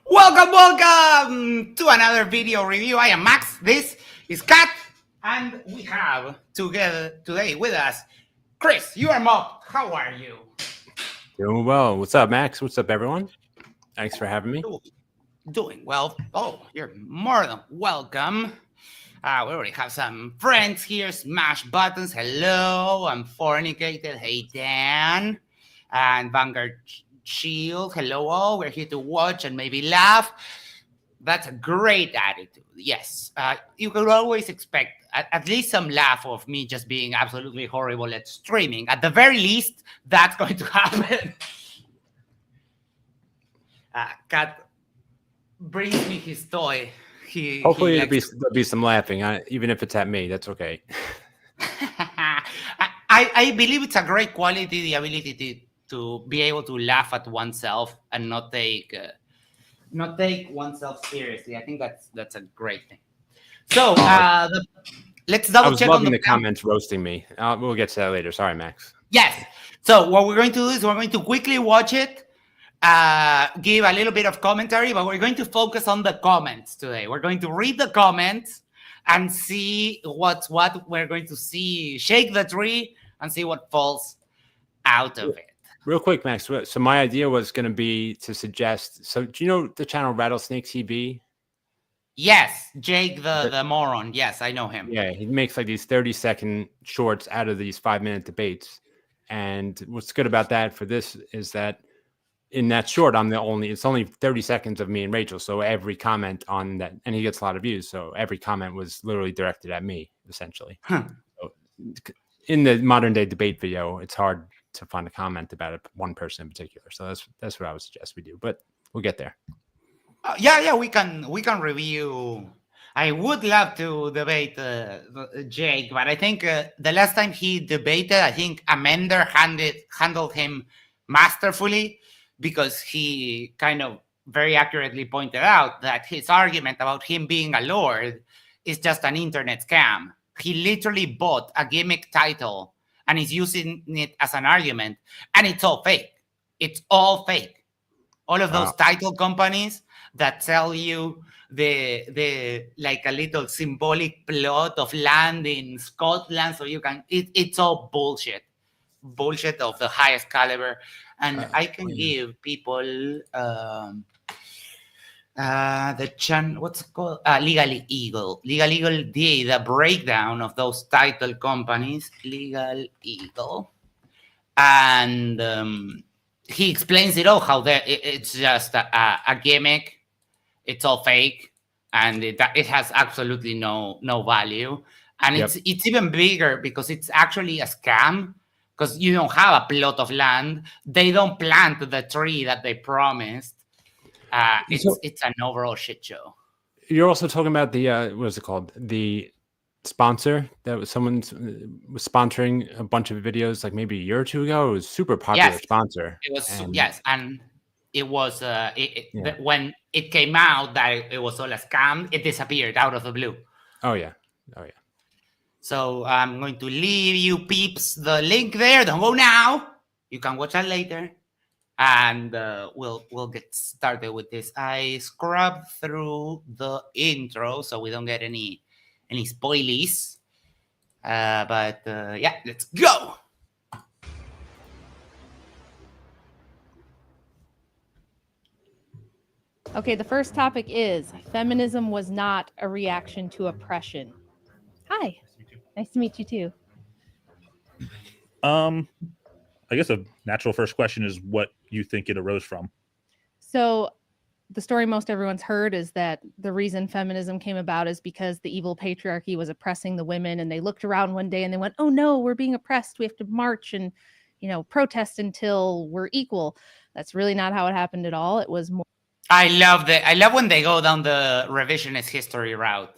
Welcome to another video review. I am Max. This is Kat, and we have together today with us Chris. You are Mob. How are you? Doing well. What's up, Max? What's up, everyone? Thanks for having me. Doing well. Oh, you're more than welcome. We already have some friends here. Smash buttons. Hello. I'm Fornicated. Hey, Dan. And Vanguard Shield. Hello, all. We're here to watch and maybe laugh. That's a great attitude. Yes. You could always expect at least some laugh of me just being absolutely horrible at streaming. At the very least, that's going to happen. Kat brings me his toy. Hopefully, there'll be some laughing, even if it's at me. That's okay. I believe it's a great quality, the ability to be able to laugh at oneself and not take oneself seriously. I think that's a great thing. So let's double check on the comments roasting me. We'll get to that later. Sorry, Max. Yes. So what we're going to do is we're going to quickly watch it, give a little bit of commentary, but we're going to focus on the comments today. We're going to read the comments and see what's what we're going to see. Shake the tree and see what falls out of it. Real quick, Max. So my idea was going to be to suggest. So do you know the channel Rattlesnake TV? Yes, Jake the moron. Yes, I know him. Yeah, he makes like these 30-second shorts out of these 5-minute debates. And what's good about that for this is that in that short, it's only 30 seconds of me and Rachel. So every comment on that, and he gets a lot of views. So every comment was literally directed at me, essentially. Huh. So in the modern day debate video, it's hard to find a comment about one person in particular. So that's what I would suggest we do, but we'll get there. Yeah, we can review. I would love to debate Jake, but I think the last time he debated, I think Amender handled him masterfully, because he kind of very accurately pointed out that his argument about him being a lord is just an internet scam. He literally bought a gimmick title and is using it as an argument, and it's all fake. It's all fake. All of those title companies that sell you the like a little symbolic plot of land in Scotland so you can it's all bullshit of the highest caliber. And I can give people what's it called, Legal Eagle did a breakdown of those title companies, Legal Eagle, and he explains it all, how it's just a gimmick, it's all fake, and it has absolutely no value. And it's even bigger because it's actually a scam, because you don't have a plot of land. They don't plant the tree that they promised. It's an overall shit show. You're also talking about the what is it called? The sponsor that was was sponsoring a bunch of videos like maybe a year or two ago. It was super popular sponsor. It was and it was when it came out that it was all a scam, it disappeared out of the blue. Oh yeah. So I'm going to leave you peeps the link there. Don't go now. You can watch that later. And we'll get started with this. I scrubbed through the intro so we don't get any spoilies. But yeah, let's go. Okay, the first topic is feminism was not a reaction to oppression. Hi. Nice to meet you too. I guess a natural first question is what you think it arose from. So the story most everyone's heard is that the reason feminism came about is because the evil patriarchy was oppressing the women, and they looked around one day and they went, oh no, we're being oppressed. We have to march and, protest until we're equal. That's really not how it happened at all. It was more. I love when they go down the revisionist history route.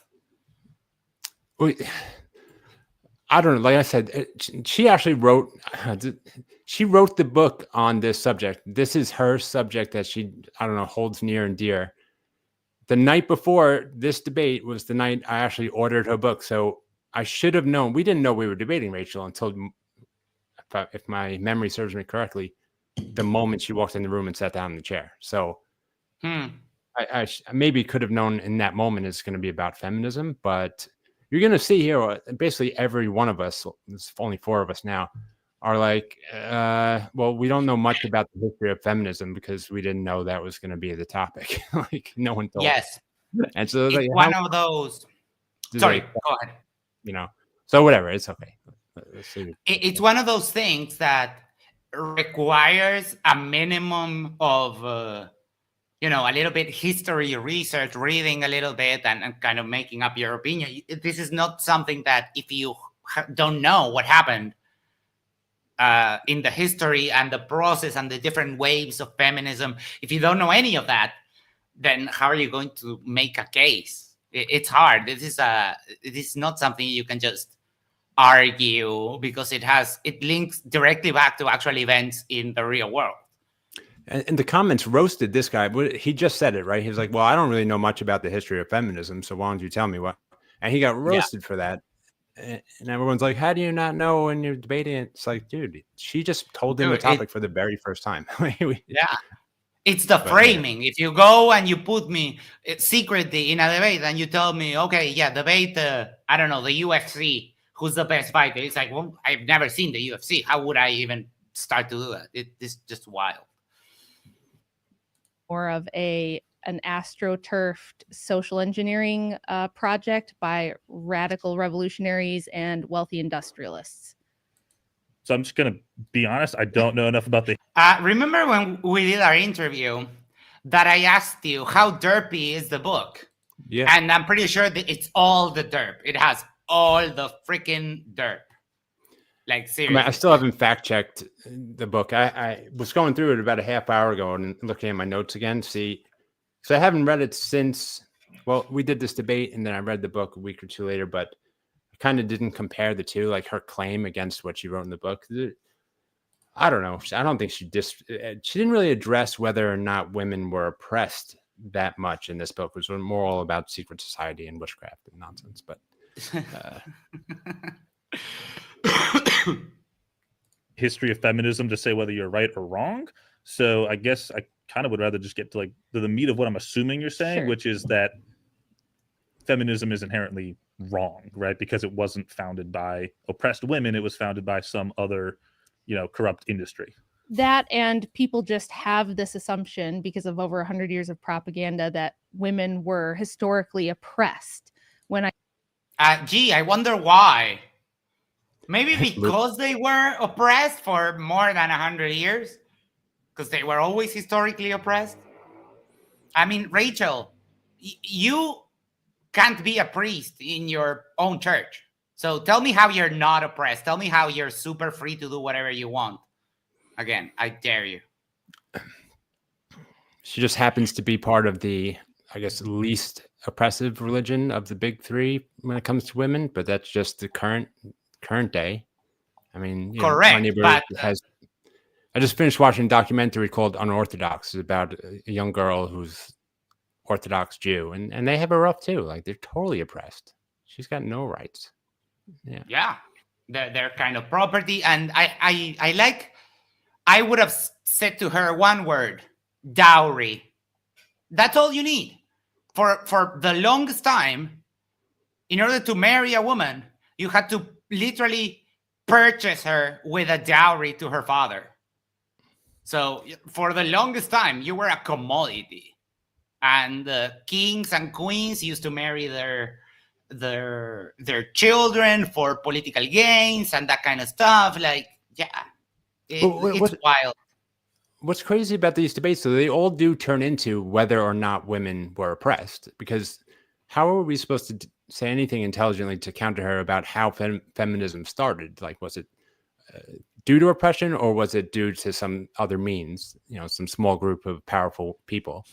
I don't know. Like I said, she actually wrote the book on this subject. This is her subject that she, holds near and dear. The night before this debate was the night I actually ordered her book. So I should have known. We didn't know we were debating Rachel until, if my memory serves me correctly, the moment she walked in the room and sat down in the chair. So I maybe could have known in that moment it's going to be about feminism, but you're going to see here basically every one of us, there's only 4 of us now, are like, well, we don't know much about the history of feminism because we didn't know that was going to be the topic. Like no one told. Yes, And so it's like, one of those. Sorry, like, go ahead. you know, so whatever, it's okay. Let's see. It's one of those things that requires a minimum of a little bit history research, reading a little bit, and kind of making up your opinion. This is not something that if you don't know what happened in the history and the process and the different waves of feminism, if you don't know any of that, then how are you going to make a case? It's hard. This is not something you can just argue because it links directly back to actual events in the real world. And the comments roasted this guy. He just said it, right? He was like, well, I don't really know much about the history of feminism, so why don't you tell me what? And he got roasted for that. And everyone's like, how do you not know when you're debating it? It's like, dude, she just told him the topic for the very first time. Yeah. It's the framing. If you go and you put me secretly in a debate and you tell me, okay, yeah, debate, I don't know, the UFC, who's the best fighter? It's like, well, I've never seen the UFC. How would I even start to do that? It's just wild. More of an astroturfed social engineering project by radical revolutionaries and wealthy industrialists. So I'm just going to be honest. I don't know enough about the. Remember when we did our interview that I asked you how derpy is the book? Yeah. And I'm pretty sure that it's all the derp. It has all the freaking derp. Like, seriously. I still haven't fact checked the book. I was going through it about a half hour ago and looking at my notes again. See, so I haven't read it since. Well, we did this debate, and then I read the book a week or 2 later. But I kind of didn't compare the two, like her claim against what she wrote in the book. I don't know. I don't think she didn't really address whether or not women were oppressed that much in this book. It was more all about secret society and witchcraft and nonsense. But. History of feminism to say whether you're right or wrong. So I guess I kind of would rather just get to like the meat of what I'm assuming you're saying, Sure. which is that feminism is inherently wrong, right? Because it wasn't founded by oppressed women. It was founded by some other, corrupt industry. That, and people just have this assumption because of over 100 years of propaganda that women were historically oppressed. When I wonder why. Maybe because they were oppressed for more than 100 years? Because they were always historically oppressed? I mean, Rachel, you can't be a priest in your own church. So tell me how you're not oppressed. Tell me how you're super free to do whatever you want. Again, I dare you. She just happens to be part of the, I guess, least oppressive religion of the big 3 when it comes to women, but that's just the current day. I mean, correct. My neighbor has. I just finished watching a documentary called Unorthodox. It's about a young girl who's Orthodox Jew, and they have her rough too. Like, they're totally oppressed. She's got no rights. Yeah, they're kind of property, and I would have said to her one word: dowry. That's all you need. For the longest time, in order to marry a woman, you had to literally purchase her with a dowry to her father. So for the longest time, you were a commodity, and kings and queens used to marry their children for political gains and that kind of stuff. Like, yeah, it's wild. What's crazy about these debates, though, they all do turn into whether or not women were oppressed, because how are we supposed to say anything intelligently to counter her about how feminism started? Like, was it due to oppression, or was it due to some other means, some small group of powerful people?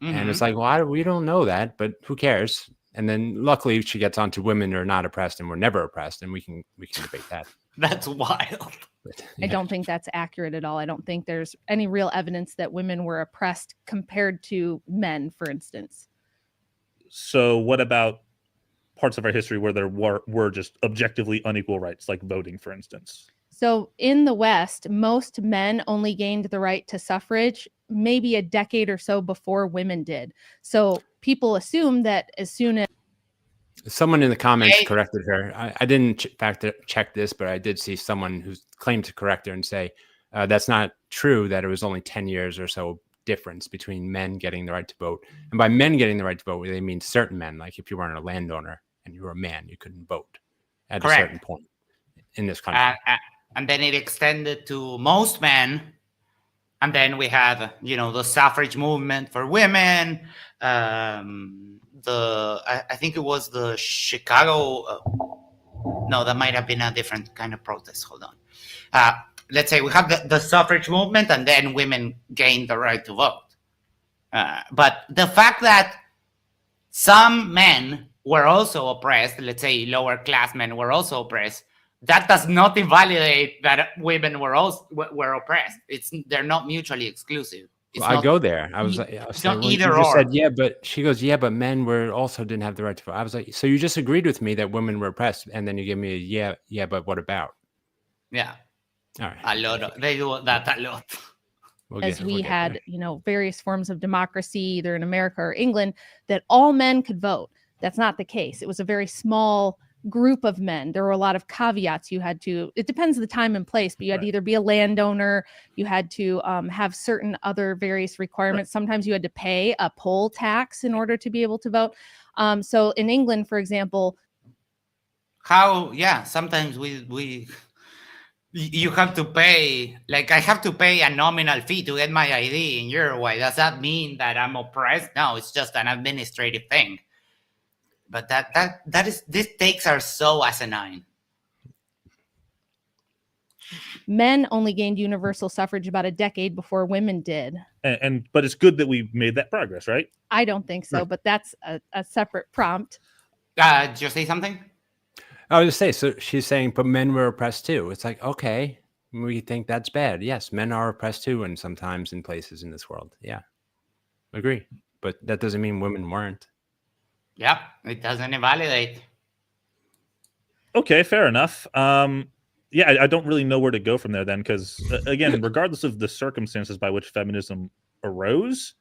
Mm-hmm. And it's like, well, we don't know that, but who cares? And then luckily she gets onto women are not oppressed and were never oppressed, and we can debate that. That's wild. But, I don't think that's accurate at all. I don't think there's any real evidence that women were oppressed compared to men, for instance. So what about parts of our history where there were just objectively unequal rights, like voting, for instance? So in the West, most men only gained the right to suffrage maybe a decade or so before women did. So people assume that as soon as Someone in the comments Hey. corrected her. I didn't check this, but I did see someone who claimed to correct her and say that's not true, that it was only 10 years or so difference between men getting the right to vote. And by men getting the right to vote, they mean certain men. Like if you weren't a landowner and you were a man, you couldn't vote at a certain Correct. point in this country. And then it extended to most men. And then we had, the suffrage movement for women. I think it was the Chicago. No, that might have been a different kind of protest. Hold on. Let's say we have the suffrage movement, and then women gained the right to vote. But the fact that some men were also oppressed, let's say lower class men were also oppressed, that does not invalidate that women were oppressed. They're not mutually exclusive. Well, I go there. I was saying, well, you just said, yeah, but she goes, yeah, but men also didn't have the right to vote. I was like, so you just agreed with me that women were oppressed, and then you give me a yeah, but what about? Yeah, all right. A lot. They do that a lot. We had, various forms of democracy, either in America or England, that all men could vote. That's not the case. It was a very small group of men. There were a lot of caveats. It depends on the time and place, but you had to either be a landowner, you had to have certain other various requirements. Sometimes you had to pay a poll tax in order to be able to vote. So in England, for example, sometimes you have to pay, like I have to pay a nominal fee to get my ID in Uruguay. Does that mean that I'm oppressed? No, it's just an administrative thing. But these takes are so asinine. Men only gained universal suffrage about a decade before women did. But it's good that we made that progress, right? I don't think so, but that's a separate prompt. Did you say something? I was just saying, so she's saying, but men were oppressed too. It's like, okay, we think that's bad. Yes, men are oppressed too, and sometimes in places in this world. Yeah, agree. But that doesn't mean women weren't. Yeah, it doesn't invalidate. Okay, fair enough. I don't really know where to go from there then, because again, regardless of the circumstances by which feminism arose,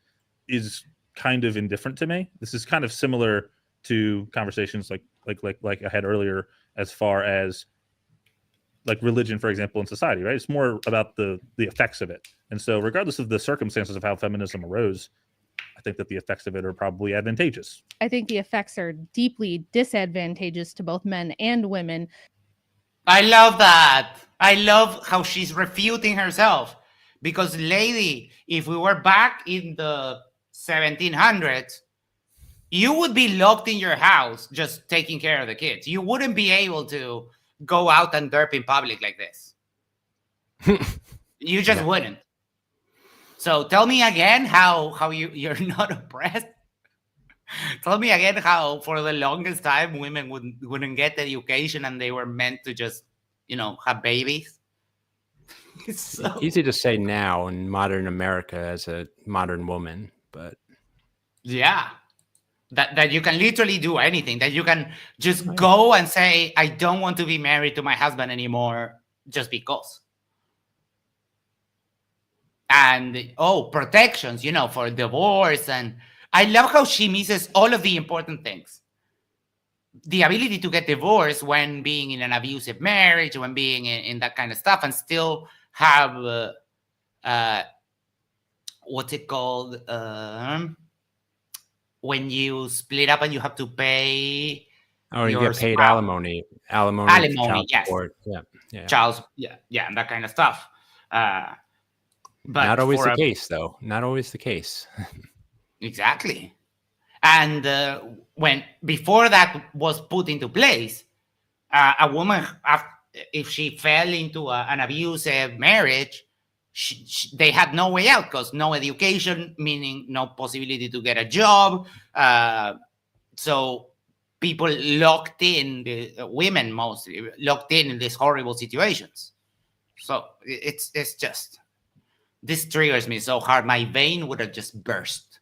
is kind of indifferent to me. This is kind of similar to conversations like I had earlier, as far as like religion, for example, in society, right? It's more about the effects of it. And so regardless of the circumstances of how feminism arose, I think that the effects of it are probably advantageous. I think the effects are deeply disadvantageous to both men and women. I love that. I love how she's refuting herself. Because, lady, if we were back in the 1700s, you would be locked in your house just taking care of the kids. You wouldn't be able to go out and derp in public like this. You just wouldn't. So tell me again how you're not oppressed. Tell me again how for the longest time women wouldn't get education and they were meant to just, have babies. It's so easy to say now in modern America as a modern woman, but yeah. That you can literally do anything, that you can just go and say, I don't want to be married to my husband anymore just because. And, protections, for divorce. And I love how she misses all of the important things. The ability to get divorced when being in an abusive marriage, when being in that kind of stuff, and still have, what's it called? When you split up and you have to pay. Oh, you get paid alimony, child support. Yeah. Child, and that kind of stuff. But not always the case, though. Not always the case. Exactly. And before that was put into place, a woman, if she fell into an abusive marriage, they had no way out because no education, meaning no possibility to get a job. So people locked in, women mostly, locked in these horrible situations. So it's just, this triggers me so hard. My vein would have just burst.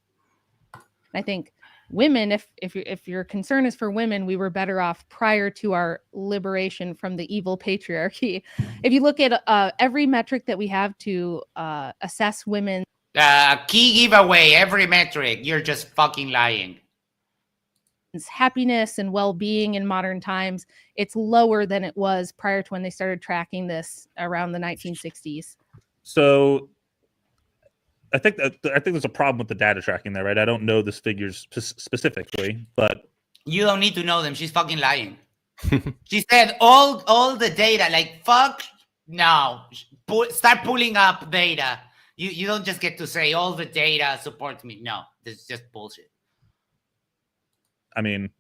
I think women, if your concern is for women, we were better off prior to our liberation from the evil patriarchy. If you look at every metric that we have to assess women, Key giveaway, every metric, you're just fucking lying. happiness and well-being in modern times, it's lower than it was prior to when they started tracking this around the 1960s. So I think there's a problem with the data tracking there, right? I don't know this figures specifically, but You don't need to know them. She's fucking lying. She said all the data, like fuck no. Start pulling up data. You don't just get to say all the data supports me. No, this is just bullshit. I mean,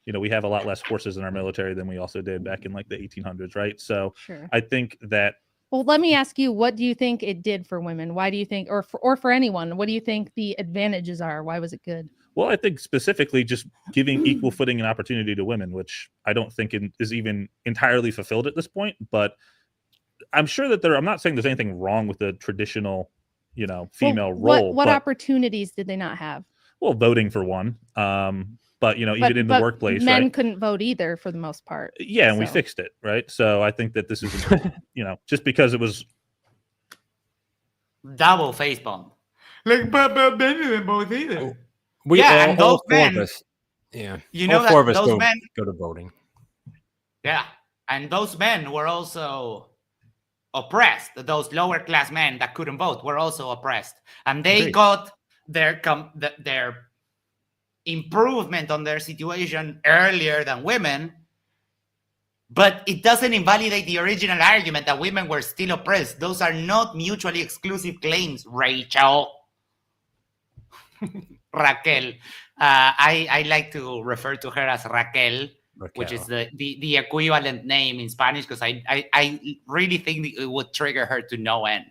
we have a lot less forces in our military than we also did back in like the 1800s, right? So Sure. I think that. Well, let me ask you, what do you think it did for women? Why do you think, or for anyone, what do you think the advantages are? Why was it good? Well, I think specifically just giving equal footing and opportunity to women, which I don't think is even entirely fulfilled at this point. But I'm sure that I'm not saying there's anything wrong with the traditional, female role. What opportunities did they not have? Well, voting for one. But even in the workplace, men right? couldn't vote either for the most part. Yeah, and we fixed it, right? So I think that this is, just because it was double face bomb. Like, but men didn't vote either. And those men. Yeah, all four of us go to voting. Yeah, and those men were also oppressed. Those lower class men that couldn't vote were also oppressed, and they got their improvement on their situation earlier than women. But it doesn't invalidate the original argument that women were still oppressed. Those are not mutually exclusive claims, Rachel. Raquel. I like to refer to her as Raquel, which is the equivalent name in Spanish, because I really think it would trigger her to no end.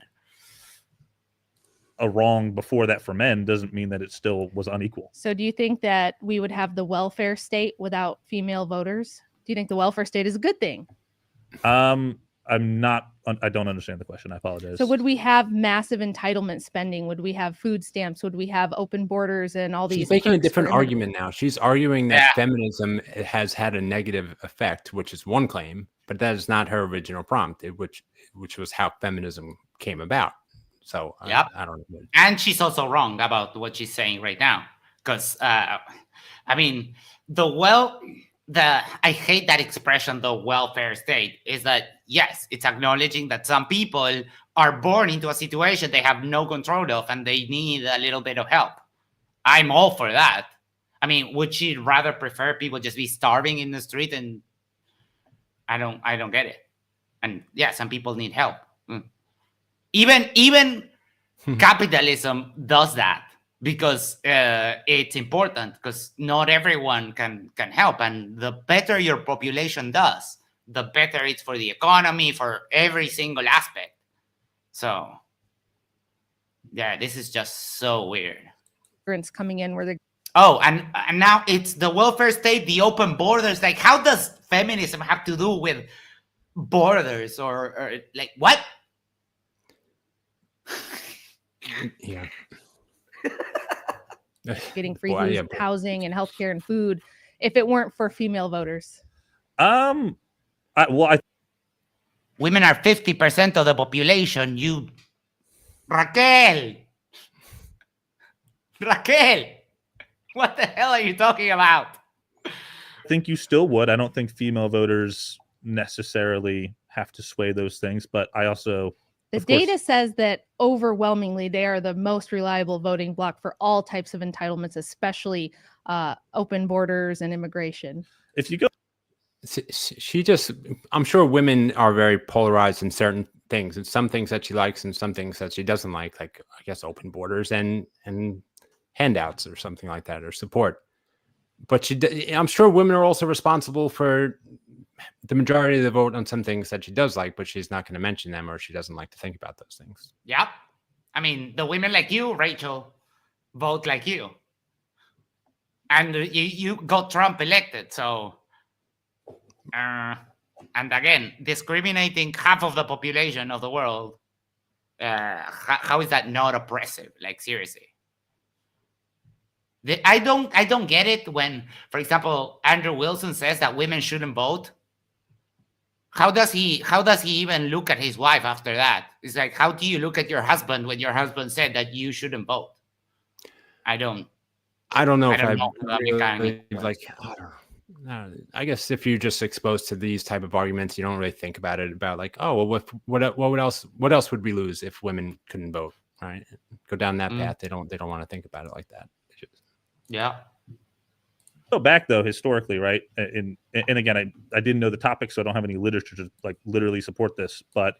A wrong before that for men doesn't mean that it still was unequal. So do you think that we would have the welfare state without female voters? Do you think the welfare state is a good thing? I don't understand the question. I apologize. So would we have massive entitlement spending? Would we have food stamps? Would we have open borders and all these? She's making a different argument now. She's arguing that feminism has had a negative effect, which is one claim, but that is not her original prompt, which was how feminism came about. So I don't know. And she's also wrong about what she's saying right now, because I hate that expression, the welfare state, is that yes, it's acknowledging that some people are born into a situation they have no control of and they need a little bit of help. I'm all for that. I mean, would she rather prefer people just be starving in the street? And I don't get it. And yeah, some people need help. Even capitalism does that, because it's important, because not everyone can help, and the better your population does, the better it's for the economy, for every single aspect. So yeah, this is just so weird. Coming in where they and now it's the welfare state, the open borders. Like, how does feminism have to do with borders or like what? Yeah. Getting free housing and healthcare and food if it weren't for female voters? Women are 50% of the population. Raquel, what the hell are you talking about? I think you still would. I don't think female voters necessarily have to sway those things, but I also... The data says that overwhelmingly they are the most reliable voting bloc for all types of entitlements, especially open borders and immigration. If you go, I'm sure women are very polarized in certain things, and some things that she likes and some things that she doesn't like I guess open borders and handouts or something like that, or support. But I'm sure women are also responsible for the majority of the vote on some things that she does like, but she's not going to mention them, or she doesn't like to think about those things. Yep. I mean, the women like you, Rachel, vote like you. And you got Trump elected. So, and again, discriminating half of the population of the world, how is that not oppressive? Like, seriously. I don't get it when, for example, Andrew Wilson says that women shouldn't vote. How does he even look at his wife after that? It's like, how do you look at your husband when your husband said that you shouldn't vote? I don't know I if don't I know how that mechanic really, like, I don't know. I guess if you're just exposed to these type of arguments, you don't really think about it, about like, oh, well, what else would we lose if women couldn't vote? Right? Go down that path. They don't want to think about it like that. Yeah. Go back though historically, right? And again, I didn't know the topic, so I don't have any literature to like literally support this, but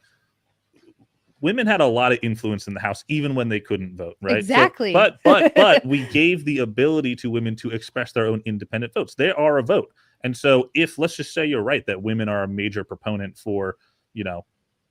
women had a lot of influence in the house even when they couldn't vote, right? Exactly. So, but we gave the ability to women to express their own independent votes. They are a vote. And so if, let's just say you're right, that women are a major proponent for,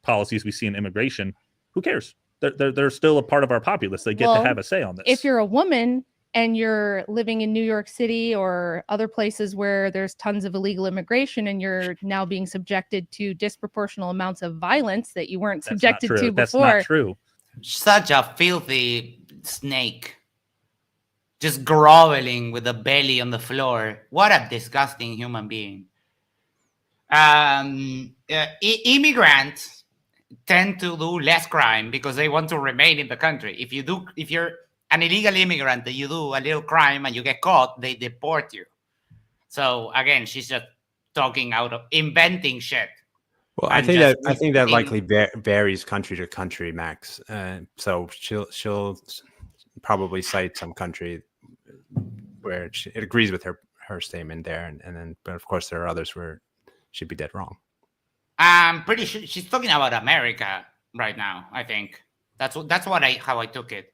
policies we see in immigration, who cares? They're still a part of our populace. They get to have a say on this. If you're a woman and you're living in New York City or other places where there's tons of illegal immigration and you're now being subjected to disproportional amounts of violence that you weren't subjected to before. That's not true. Such a filthy snake. Just groveling with the belly on the floor. What a disgusting human being. Immigrants tend to do less crime because they want to remain in the country. If you're an illegal immigrant and you do a little crime and you get caught, they deport you. So again, she's just talking out of inventing shit. Well, I think that likely varies country to country, Max. So she'll probably cite some country where it agrees with her statement there, and then, but of course there are others where she'd be dead wrong. I'm pretty sure she's talking about America right now. I think that's how I took it.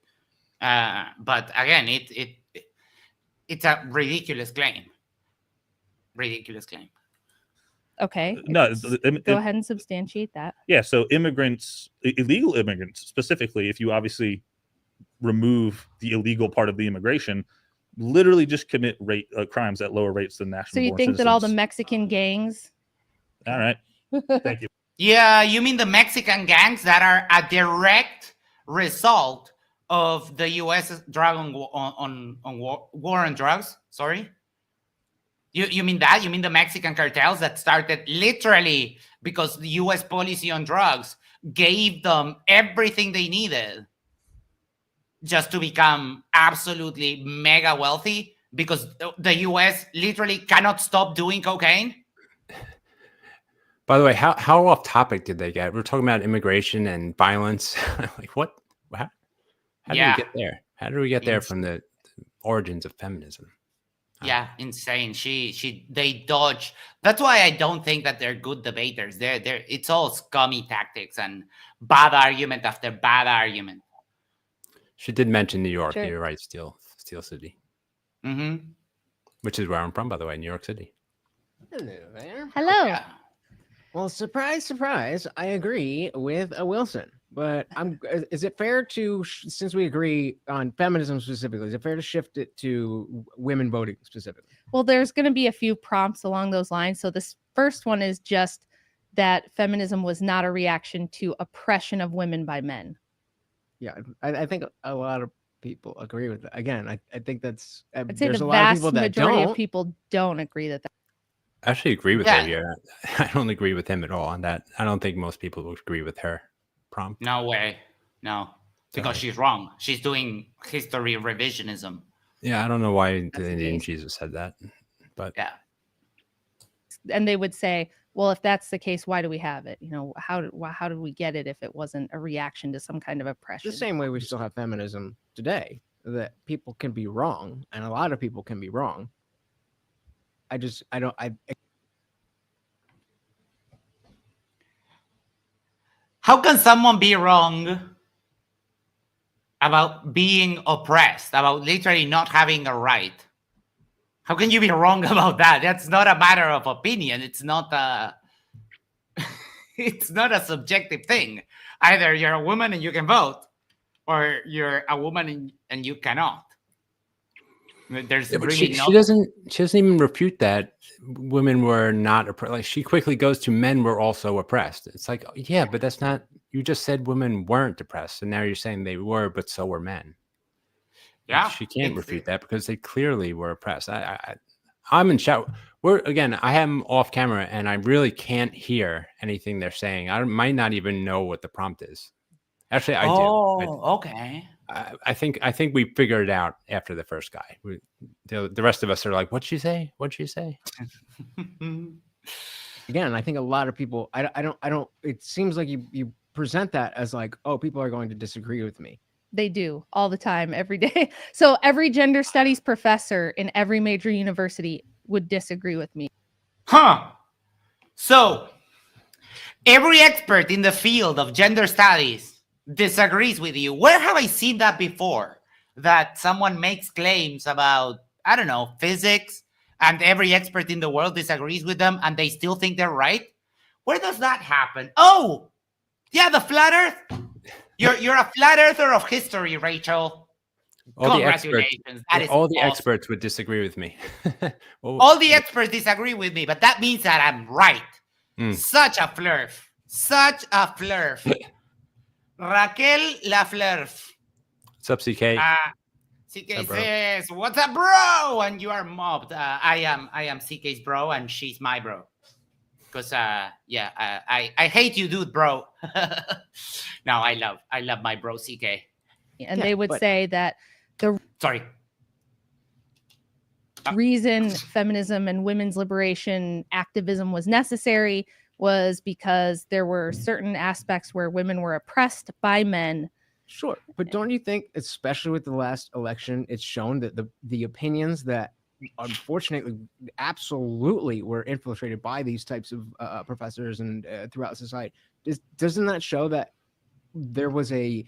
But again, it's a ridiculous claim. Okay. No, go ahead and substantiate that. Yeah. So illegal immigrants specifically, if you obviously remove the illegal part of the immigration, literally just commit crimes at lower rates than national. So you think citizens. that all the Mexican gangs? All right. Thank you. Yeah, you mean the Mexican gangs that are a direct result of the U.S. war on drugs? Sorry. You mean that? You mean the Mexican cartels that started literally because the U.S. policy on drugs gave them everything they needed just to become absolutely mega wealthy because the U.S. literally cannot stop doing cocaine? By the way, how off topic did they get? We're talking about immigration and violence. Like what? How did we get there? How did we get there from the origins of feminism? Yeah, insane. They dodge. That's why I don't think that they're good debaters. It's all scummy tactics and bad argument after bad argument. She did mention New York. Sure. You're right, Steel City. Mm-hmm. Which is where I'm from, by the way, New York City. Hello there. Hello. Yeah. Well, surprise, surprise, I agree with Wilson. But is it fair to, since we agree on feminism specifically, is it fair to shift it to women voting specifically? Well, there's going to be a few prompts along those lines. So this first one is just that feminism was not a reaction to oppression of women by men. Yeah, I think a lot of people agree with that. Again, I think that's, I'd say there's the a lot of vast people that majority don't. of people don't agree that. I actually agree with her here. I don't agree with him at all on that. I don't think most people would agree with her prompt. No way. No. Because she's wrong. She's doing history revisionism. Yeah, I don't know why the Indian Jesus said that. But yeah. And they would say, well, if that's the case, why do we have it? How did we get it if it wasn't a reaction to some kind of oppression? The same way we still have feminism today, that people can be wrong, and a lot of people can be wrong. How can someone be wrong about being oppressed, about literally not having a right? How can you be wrong about that? That's not a matter of opinion. It's not a subjective thing. Either you're a woman and you can vote, or you're a woman and you cannot. There's really she doesn't even refute that women were not oppressed. Like, she quickly goes to men were also oppressed. It's like, yeah, but that's not, you just said women weren't oppressed, and now you're saying they were, but so were men. Yeah, She can't it's- refute that because they clearly were oppressed. I'm in shock. I am off camera and I really can't hear anything they're saying. I might not even know what the prompt is. Actually, I do. Oh, okay. I think we figured it out after the first guy. The rest of us are like, "What'd she say? What'd she say?" Again, I think a lot of people. I don't. It seems like you present that as like, oh, people are going to disagree with me. They do all the time, every day. So every gender studies professor in every major university would disagree with me. Huh. So every expert in the field of gender studies disagrees with you. Where have I seen that before? That someone makes claims about, I don't know, physics, and every expert in the world disagrees with them and they still think they're right? Where does that happen? Oh, yeah, the flat earth. You're a flat earther of history, Rachel. Congratulations. That is all the awesome. experts would disagree with me. All the experts disagree with me, but that means that I'm right. Such a flurf. Such a flurf. Raquel La Flurf. What's up, CK? CK says, "What's up, bro?" And you are mobbed. I am CK's bro, and she's my bro. Because I hate you, dude, bro. No, I love my bro, CK. And they would say that the Sorry. reason feminism and women's liberation activism was necessary was because there were certain aspects where women were oppressed by men. Sure, but don't you think, especially with the last election, it's shown that the opinions that unfortunately absolutely were infiltrated by these types of professors and throughout society, doesn't that show that there was the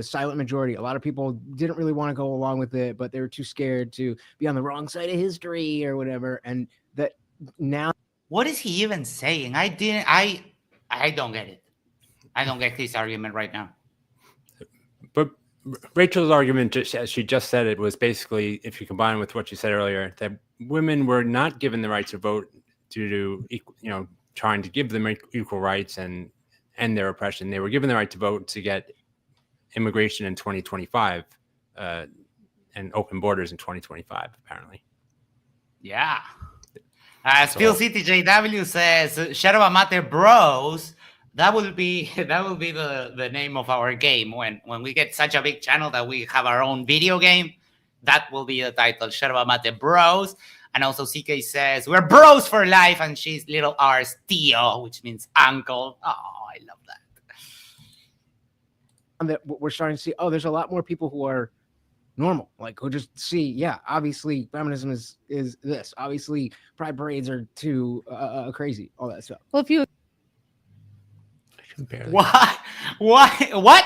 silent majority? A lot of people didn't really want to go along with it, but they were too scared to be on the wrong side of history or whatever. And that now, what is he even saying? I don't get it. I don't get his argument right now. But Rachel's argument, just as she just said it, was basically, if you combine with what you said earlier, that women were not given the right to vote due to trying to give them equal rights and end their oppression. They were given the right to vote to get immigration in 2025 and open borders in 2025, apparently. Yeah. Spill City JW says, Yerba Mate Bros. That will be the name of our game when we get such a big channel that we have our own video game. That will be the title, Yerba Mate Bros. And also CK says, we're bros for life, and she's little R's Tio, which means uncle. Oh, I love that. And that we're starting to see, there's a lot more people who are normal, like who just see, obviously feminism is this. Obviously pride parades are too crazy, all that stuff. Well, if you What?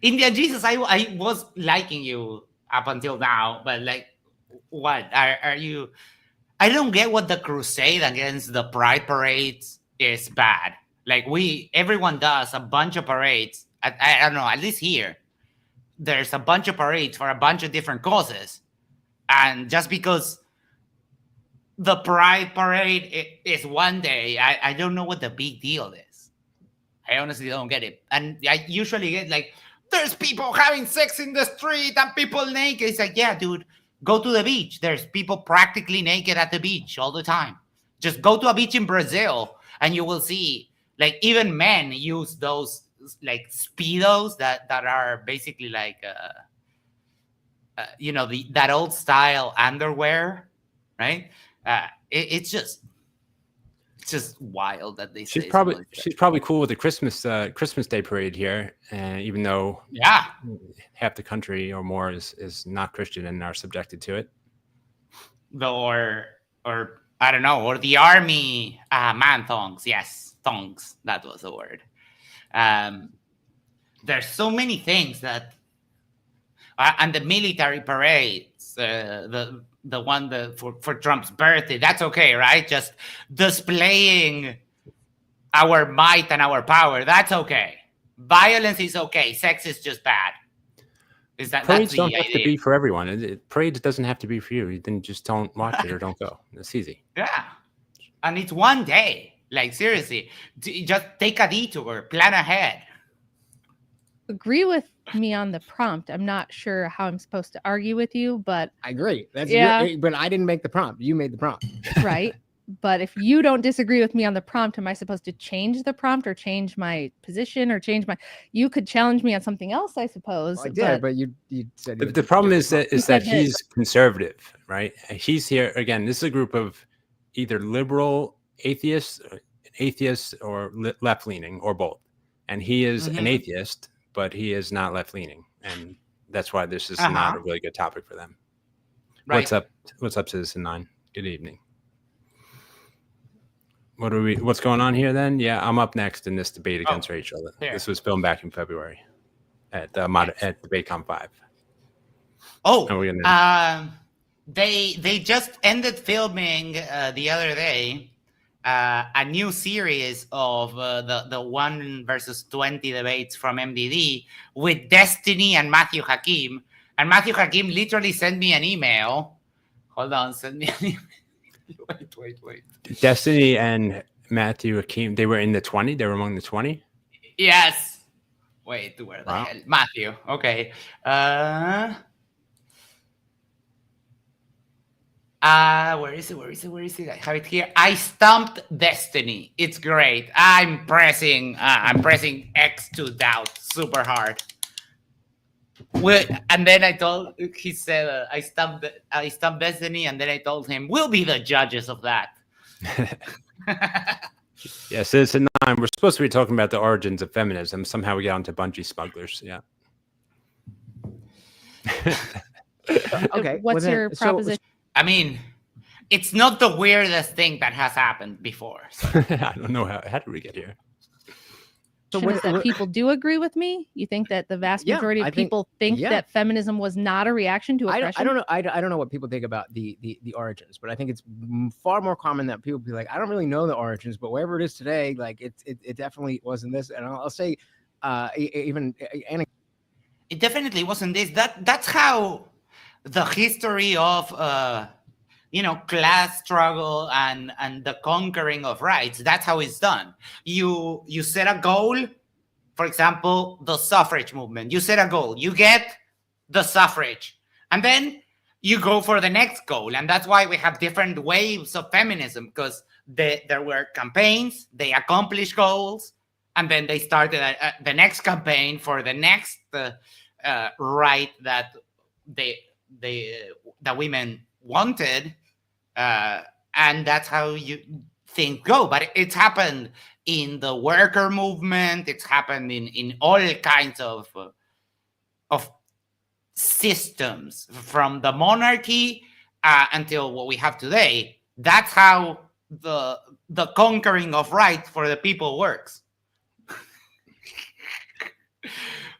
Indian Jesus, I was liking you up until now, but like, what are you? I don't get what the crusade against the pride parades is bad. Like everyone does a bunch of parades. I don't know, at least here, there's a bunch of parades for a bunch of different causes. And just because the pride parade is one day, I don't know what the big deal is. I honestly don't get it. And I usually get like, there's people having sex in the street and people naked. It's like, yeah, dude, go to the beach. There's people practically naked at the beach all the time. Just go to a beach in Brazil and you will see, like, even men use those like Speedos that are basically like, that old style underwear, right? It's just wild that they she's probably cool with the Christmas Day parade here, even though half the country or more is not Christian and are subjected to it. Or I don't know, or the army man thongs. Yes, thongs. That was the word. There's so many things that, and the military parades, the one for Trump's birthday, that's okay, right? Just displaying our might and our power, that's okay. Violence is okay. Sex is just bad. Parades don't have to be for everyone. Parades doesn't have to be for you. Then just don't watch it or don't go. It's easy. Yeah, and it's one day. Like, seriously, just take a detour, plan ahead. agree with me on the prompt, I'm not sure how I'm supposed to argue with you, but I agree. That's Yeah. but I didn't make the prompt. You made the prompt. right. But if you don't disagree with me on the prompt, am I supposed to change the prompt or change my position or change my? You could challenge me on something else, I suppose. Well, I did, but you said you But had the a problem different is prompt. that said that- he's conservative, right? He's here again. This is a group of either liberal atheists or left leaning, or both. And he is an atheist, but he is not left leaning, and that's why this is not a really good topic for them. Right. What's up? What's up, Citizen 9? Good evening. What's going on here then? Yeah, I'm up next in this debate against Rachel. This was filmed back in February at at DebateCon 5. Oh, And we're gonna... they just ended filming the other day a new series of the 1 versus 20 debates from MDD with Destiny and Matthew Hakim. And Matthew Hakim literally sent me an email. Hold on, send me an email. Wait. Destiny and Matthew Hakim, they were in the 20? They were among the 20? Yes. Wait, where the hell? Matthew. Okay. Where is it? I have it here. I stumped Destiny. It's great. I'm pressing X to doubt super hard. And then he said, I stumped Destiny, and then I told him, we'll be the judges of that. Yeah, Citizen 9, we're supposed to be talking about the origins of feminism. Somehow we got onto bungee smugglers. Yeah. Okay. What's your proposition? I mean, it's not the weirdest thing that has happened before. So. I don't know how did we get here. So Is that people do agree with me? You think that the vast majority of people think that feminism was not a reaction to oppression? I don't know. I don't know what people think about the origins, but I think it's far more common that people be like, I don't really know the origins, but wherever it is today, like it definitely wasn't this. And I'll say, even it definitely wasn't this. That's how the history of class struggle and the conquering of rights, that's how it's done. You set a goal, for example, the suffrage movement. You set a goal, you get the suffrage, and then you go for the next goal. And that's why we have different waves of feminism, because there were campaigns, they accomplished goals, and then they started the next campaign for the next right that the women wanted. And that's how you things go. But it's happened in the worker movement. It's happened in all kinds of systems, from the monarchy until what we have today. That's how the conquering of rights for the people works.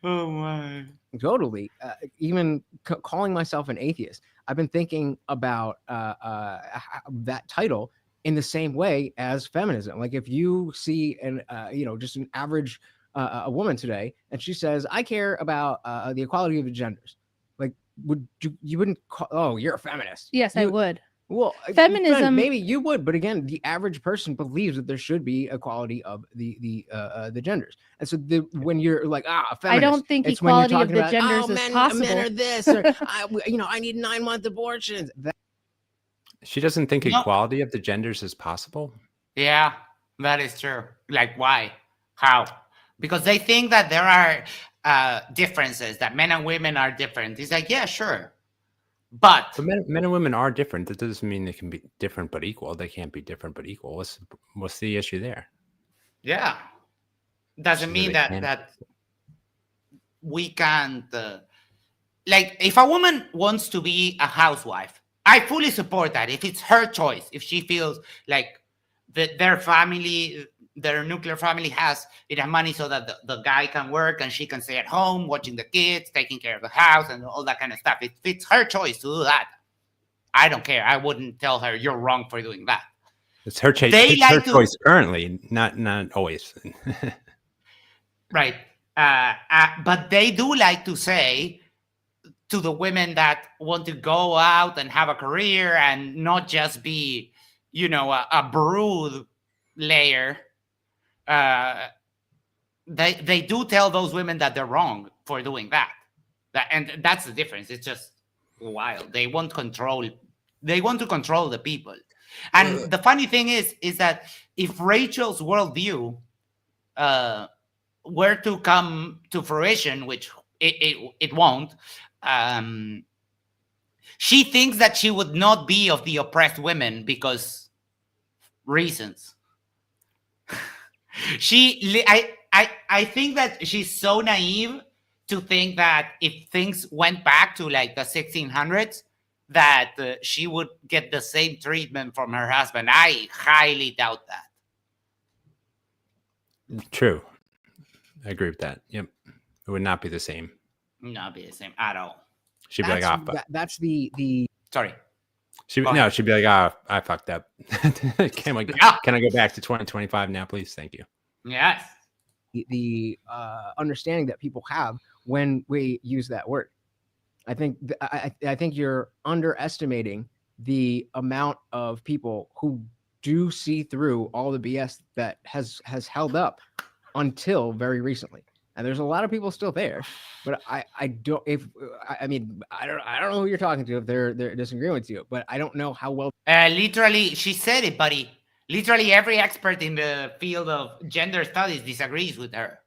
Oh my. Totally. Even calling myself an atheist, I've been thinking about that title in the same way as feminism. Like if you see just an average a woman today, and she says, "I care about the equality of the genders," like you wouldn't call, "Oh, you're a feminist"? Yes, I would. Well, feminism, maybe you would, but again, the average person believes that there should be equality of the genders, and so when you're like, feminist, I don't think equality of the genders is possible. Men are this, or I need 9-month abortions. She doesn't think equality of the genders is possible. Yeah, that is true. Like, why? How? Because they think that there are differences, that men and women are different. It's like, yeah, sure. But men and women are different. That doesn't mean they can be different but equal. They can't be different but equal. What's the issue there? Yeah, doesn't mean that we can't. Like, if a woman wants to be a housewife, I fully support that. If it's her choice, if she feels like their family, their nuclear family has enough money so that the guy can work and she can stay at home watching the kids, taking care of the house and all that kind of stuff. If it's her choice to do that, I don't care. I wouldn't tell her you're wrong for doing that. It's her choice. It's her choice currently, not always. Right. But they do like to say to the women that want to go out and have a career and not just be, a brood layer, they do tell those women that they're wrong for doing that. And that's the difference. It's just wild. They want to control the people. And the funny thing is that if Rachel's worldview were to come to fruition, which it won't, she thinks that she would not be of the oppressed women because reasons. I think that she's so naive to think that if things went back to like the 1600s, that she would get the same treatment from her husband. I highly doubt that. True. I agree with that. Yep. It would not be the same. Not be the same at all. She'd be like, That's the Sorry. she'd be like, I fucked up. Can I go back to 2025 now, please? Thank you. Yes. the understanding that people have when we use that word. I think I think you're underestimating the amount of people who do see through all the BS that has held up until very recently. And there's a lot of people still there, but I don't know who you're talking to if they're disagreeing with you, but I don't know how well. Literally, she said it, buddy. Literally every expert in the field of gender studies disagrees with her.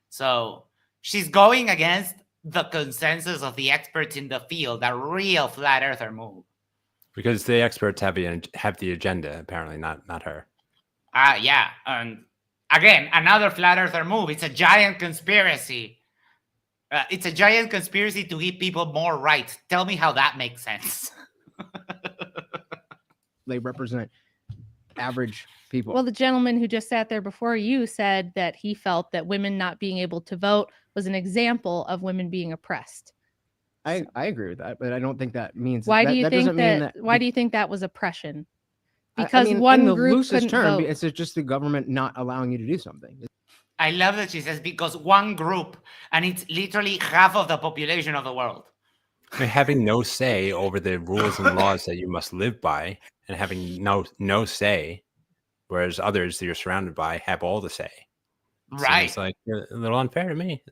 So she's going against the consensus of the experts in the field, a real flat earther move. Because the experts have the agenda, apparently, not her. Yeah. And again, another flat earther move. It's a giant conspiracy. It's a giant conspiracy to give people more rights. Tell me how that makes sense. They represent average people. Well, the gentleman who just sat there before you said that he felt that women not being able to vote was an example of women being oppressed. I agree with that, but I don't think that means. Why that, do you that think doesn't mean that? Why do you think that was oppression? I Because mean, one in the group loosest couldn't term, vote. it's just the government not allowing you to do something. I love that she says because one group, and it's literally half of the population of the world. I mean, having no say over the rules and laws that you must live by, and having no say, whereas others that you're surrounded by have all the say. Right. It's like a little unfair to me.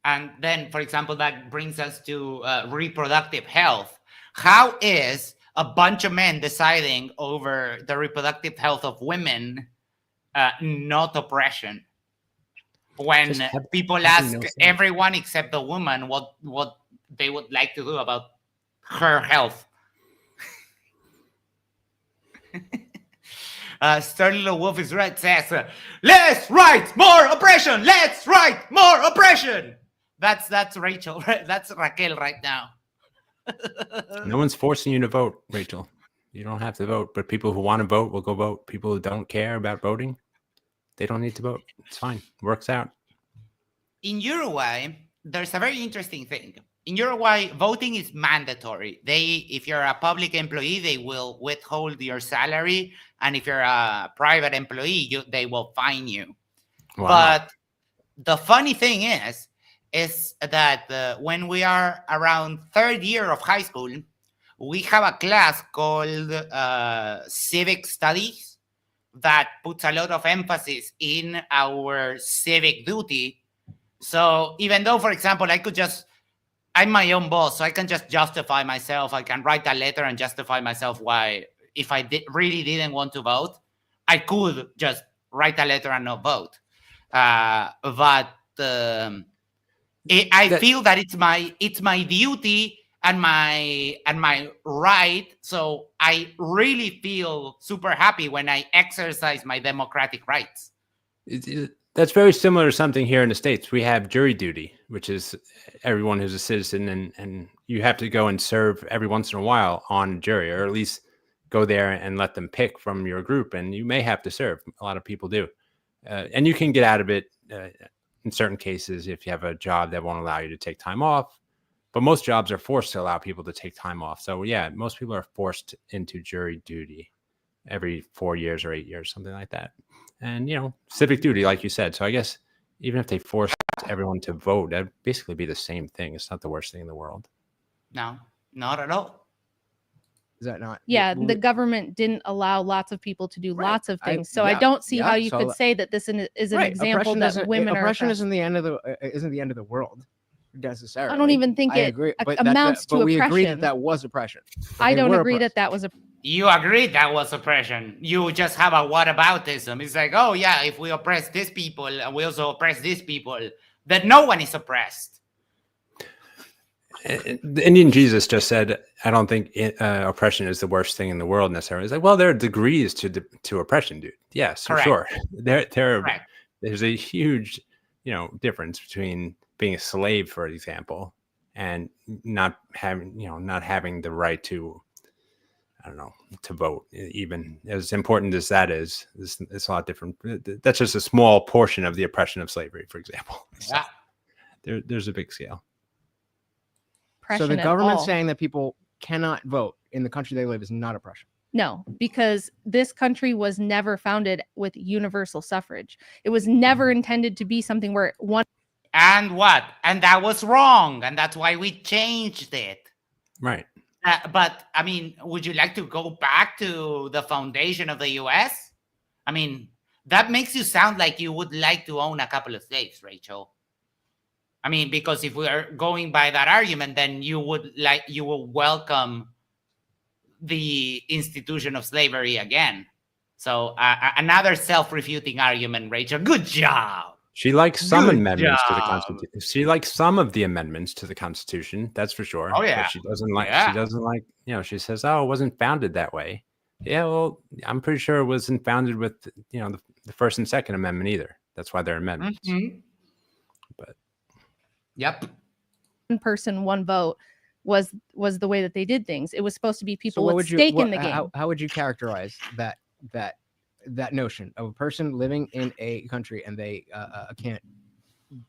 And then, for example, that brings us to reproductive health. How is a bunch of men deciding over the reproductive health of women not oppression? When people ask everyone except the woman what they would like to do about her health. Sterling Wolf is right, says, let's write more oppression! Let's write more oppression! That's Rachel. That's Raquel right now. No one's forcing you to vote, Rachel. You don't have to vote, but people who want to vote will go vote. People who don't care about voting, they don't need to vote. It's fine. It works out. In Uruguay, there's a very interesting thing. In Uruguay, voting is mandatory. If you're a public employee, they will withhold your salary. And if you're a private employee, they will fine you. Wow. But the funny thing is that when we are around third year of high school, we have a class called civic studies that puts a lot of emphasis in our civic duty. So even though, for example, I'm my own boss, so I can just justify myself. I can write a letter and justify myself why, if I really didn't want to vote, I could just write a letter and not vote. I feel that it's my duty and my right. So I really feel super happy when I exercise my democratic rights. That's very similar to something here in the States. We have jury duty, which is everyone who's a citizen, and you have to go and serve every once in a while on a jury, or at least go there and let them pick from your group. And you may have to serve. A lot of people do. And you can get out of it in certain cases if you have a job that won't allow you to take time off. But most jobs are forced to allow people to take time off. So yeah, most people are forced into jury duty every 4 years or 8 years, something like that. And, civic duty, like you said. So I guess even if they forced everyone to vote, that'd basically be the same thing. It's not the worst thing in the world. No, not at all. Is that not? Yeah, the government didn't allow lots of people to do Right. lots of I- things. So I yeah, don't see how yeah, you so could that- say that this is an Right. example Oppression that doesn't- women are oppression oppressed. isn't the end of the world necessarily. I don't even think I it agree, but amounts to but we agree oppression. that was oppression. I They don't were agree oppressed. that was a You agree that was oppression. You just have a whataboutism. It's like, oh yeah, if we oppress these people and we also oppress these people, then no one is oppressed. The Indian Jesus just said, "I don't think oppression is the worst thing in the world necessarily." It's like, well, there are degrees to oppression, dude. Yes, for Correct. sure. Correct. There's a huge, difference between being a slave, for example, and not having the right to, I don't know, to vote. Even as important as that is, it's a lot different. That's just a small portion of the oppression of slavery, for example. So Yeah. there's a big scale. So the oppression at government all. saying that people cannot vote in the country they live is not oppression. No, because this country was never founded with universal suffrage. It was never intended to be something where one. And what? And that was wrong. And that's why we changed it. Right. But I mean, would you like to go back to the foundation of the US? I mean, that makes you sound like you would like to own a couple of slaves, Rachel. I mean, because if we are going by that argument, then you will welcome the institution of slavery again. So another self-refuting argument, Rachel. Good job. She likes some Good amendments to the job. Constitution. She likes some of the amendments to the Constitution. That's for sure. Oh, yeah. But she doesn't like. Yeah. She doesn't like. She says, "Oh, it wasn't founded that way." Yeah, well, I'm pretty sure it wasn't founded with the First and Second Amendment either. That's why they're amendments. Mm-hmm. But Yep. One person, one vote was the way that they did things. It was supposed to be people what with would you stake in the game. How would you characterize that notion of a person living in a country and they can't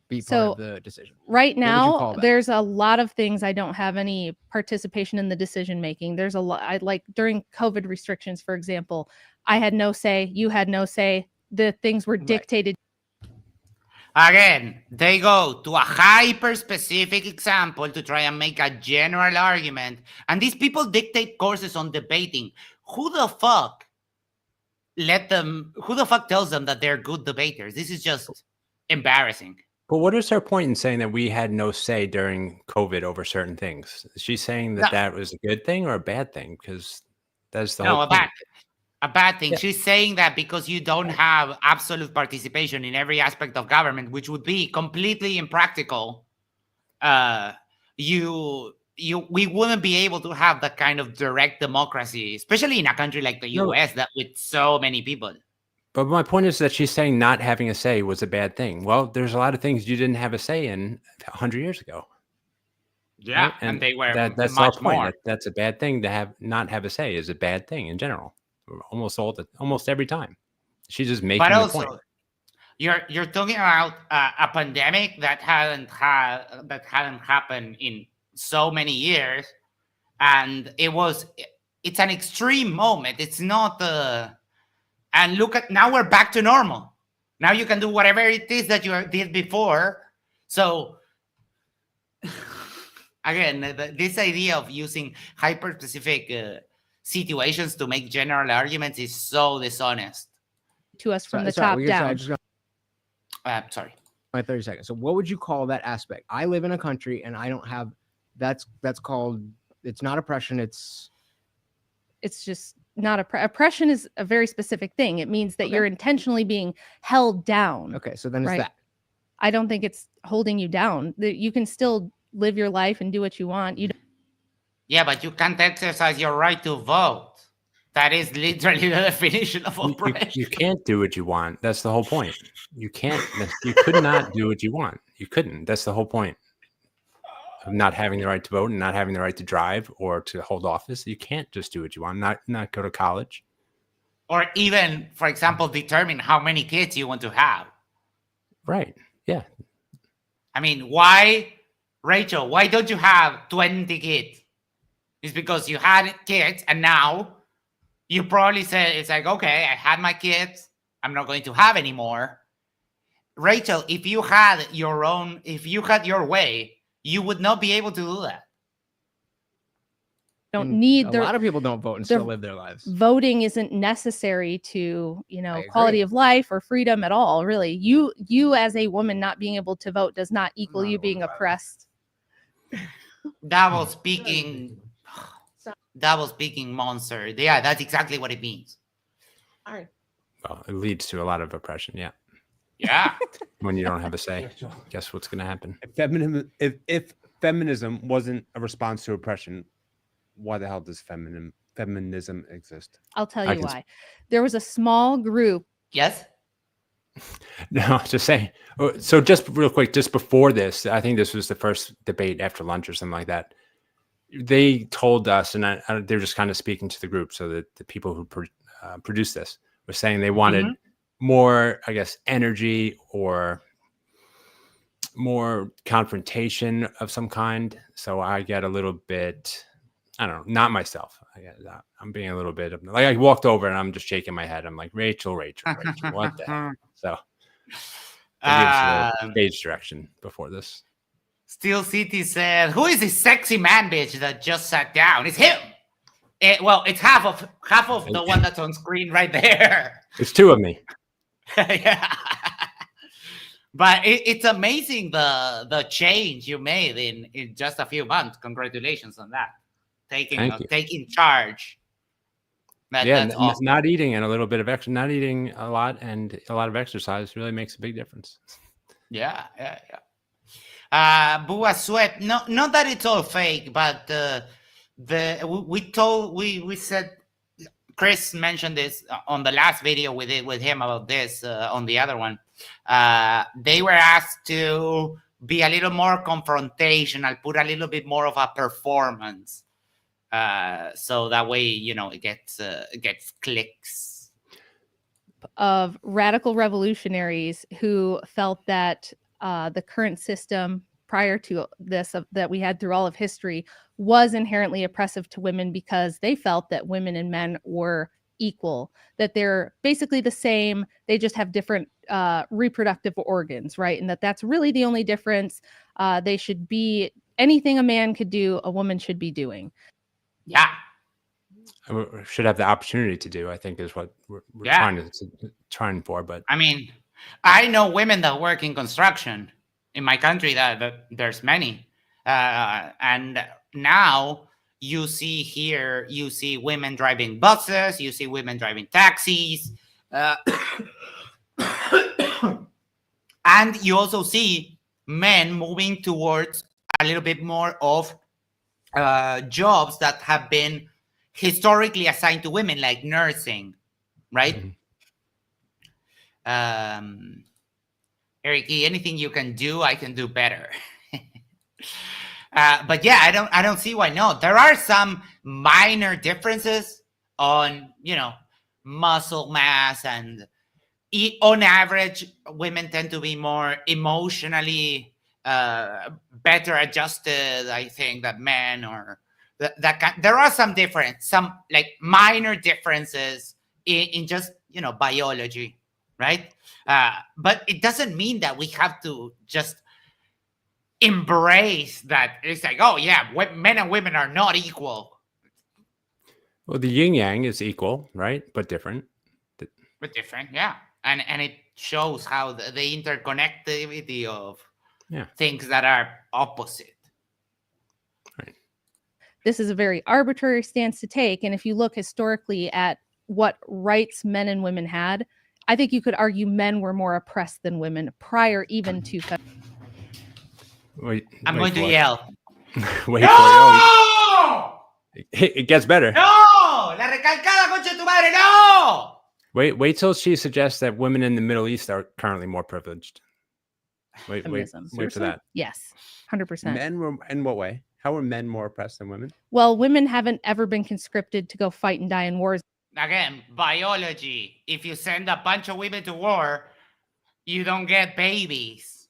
be part So, of the decision? Right would you now, call that? there's a lot of things I don't have any participation in the decision making. There's a lot. I like during COVID restrictions, for example, I had no say. You had no say. The things were Right. dictated. Again, they go to a hyper-specific example to try and make a general argument. And these people dictate courses on debating. Who the fuck tells them that they're good debaters? This is just embarrassing. But what is her point in saying that we had no say during COVID over certain things? Is she saying that No. that was a good thing or a bad thing? Because that's the whole A point. bad thing. Yeah. She's saying that because you don't have absolute participation in every aspect of government, which would be completely impractical, we wouldn't be able to have that kind of direct democracy, especially in a country like the No. US that with so many people. But my point is that she's saying not having a say was a bad thing. Well, there's a lot of things you didn't have a say in 100 years ago. Yeah, right? and they were that's our much point. more. That's a bad thing to not have a say is a bad thing in general. Almost every time. She's just making But the also, point. you're talking about a pandemic that hadn't happened in so many years, and it's an extreme moment. It's not and look at now we're back to normal. Now you can do whatever it is that you did before. So again, this idea of using hyper-specific situations to make general arguments is so dishonest. To us from the Sorry, top down. I just got Sorry. my 30 seconds. So what would you call that aspect? I live in a country and I don't have that's called, it's not oppression, it's Just not oppression is a very specific thing. It means that Okay. you're intentionally being held down. okay, so then it's Right. that. I don't think it's holding you down. You can still live your life and do what you want. You don't. Yeah, but you can't exercise your right to vote. That is literally the definition of oppression. You can't do what you want. That's the whole point. You can't. You could not do what you want. You couldn't. That's the whole point of not having the right to vote and not having the right to drive or to hold office. You can't just do what you want. Not go to college. Or even, for example, determine how many kids you want to have. Right. Yeah. I mean, why, Rachel, why don't you have 20 kids? It's because you had kids and now you probably said, it's like, okay, I had my kids. I'm not going to have any more. Rachel, if you had your way, you would not be able to do that. don't And need a the lot of people don't vote and still the live their lives. voting isn't necessary to, you know, agree. quality of life or freedom at all. Really, you as a woman not being able to vote does not equal Not a you being woman, by the way. oppressed. Double speaking monster. Yeah, that's exactly what it means. All right. Well, it leads to a lot of oppression. Yeah. Yeah. When you don't have a say, guess what's going to happen? If feminism wasn't a response to oppression, why the hell does feminism exist? I'll tell I you can why. There was a small group. Yes. No, just saying. So just real quick, just before this, I think this was the first debate after lunch or something like that. They told us, and they're just kind of speaking to the group, so that the people who produced this were saying they wanted more, I guess, energy or more confrontation of some kind. So I get a little bit, I don't know, not myself. I'm being a little bit like I walked over and I'm just shaking my head. I'm like, Rachel, what the hell? So they gave us a little stage direction before this. Steel City said, "Who is this sexy man bitch that just sat down? It's him." Well, it's half of the one that's on screen right there. It's two of me. Yeah. But it's amazing the change you made in just a few months. Congratulations on that. Taking charge. That's awesome. Not eating and a little bit of extra, not eating a lot and a lot of exercise really makes a big difference. Yeah. Bua Sweat. No, not that it's all fake, but we said, Chris mentioned this on the last video we did with him about this on the other one. They were asked to be a little more confrontational, put a little bit more of a performance, so that way, you know, it gets clicks. Of radical revolutionaries who felt that the current system prior to this that we had through all of history was inherently oppressive to women because they felt that women and men were equal, that they're basically the same, they just have different reproductive organs, right? And that's really the only difference. They should be anything a man could do, a woman should be doing. Yeah. Should have the opportunity to do, I think, is what we're trying for. But I mean, I know women that work in construction in my country, that there's many, and now you see women driving buses, you see women driving taxis, and you also see men moving towards a little bit more of jobs that have been historically assigned to women, like nursing, right? Eric, anything you can do, I can do better. But yeah, I don't see why not. There are some minor differences on, you know, muscle mass, and on average, women tend to be more emotionally better adjusted, I think, than men, or there are some like minor differences in just, you know, biology, right? But it doesn't mean that we have to just embrace that. It's like, oh yeah, men and women are not equal. Well, the yin yang is equal, right? But different. But different, yeah. And it shows how the interconnectivity of things that are opposite. Right. This is a very arbitrary stance to take. And if you look historically at what rights men and women had, I think you could argue men were more oppressed than women prior even to I'm going to yell. Wait no! It gets better. No! La recalcada, concha tu madre, no! Wait till she suggests that women in the Middle East are currently more privileged. Wait for that. Yes, 100%. Men were, in what way? How were men more oppressed than women? Well, women haven't ever been conscripted to go fight and die in wars. Again, biology. If you send a bunch of women to war, you don't get babies.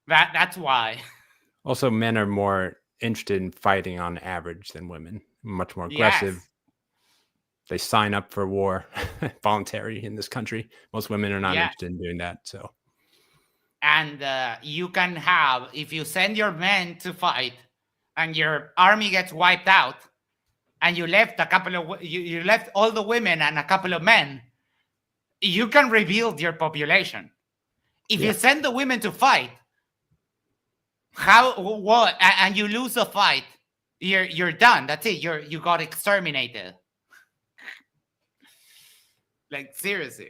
That's why. Also, men are more interested in fighting on average than women. Much more aggressive. Yes. They sign up for war voluntary in this country. Most women are not interested in doing that. So, and you can have, if you send your men to fight and your army gets wiped out, and you left you left all the women and a couple of men, you can rebuild your population. If you send the women to fight, and you lose a fight, you're done. That's it. You got exterminated. Like, seriously.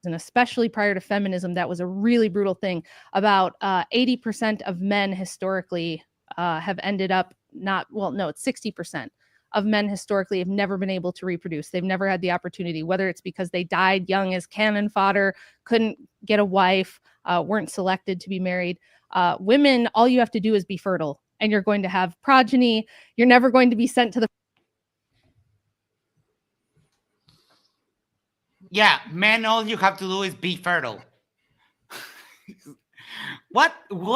And especially prior to feminism, that was a really brutal thing. About 80% of men historically have ended up it's 60% of men historically have never been able to reproduce. They've never had the opportunity, whether it's because they died young as cannon fodder, couldn't get a wife, weren't selected to be married. Women, all you have to do is be fertile, and you're going to have progeny. You're never going to be sent to the Yeah, men, all you have to do is be fertile. What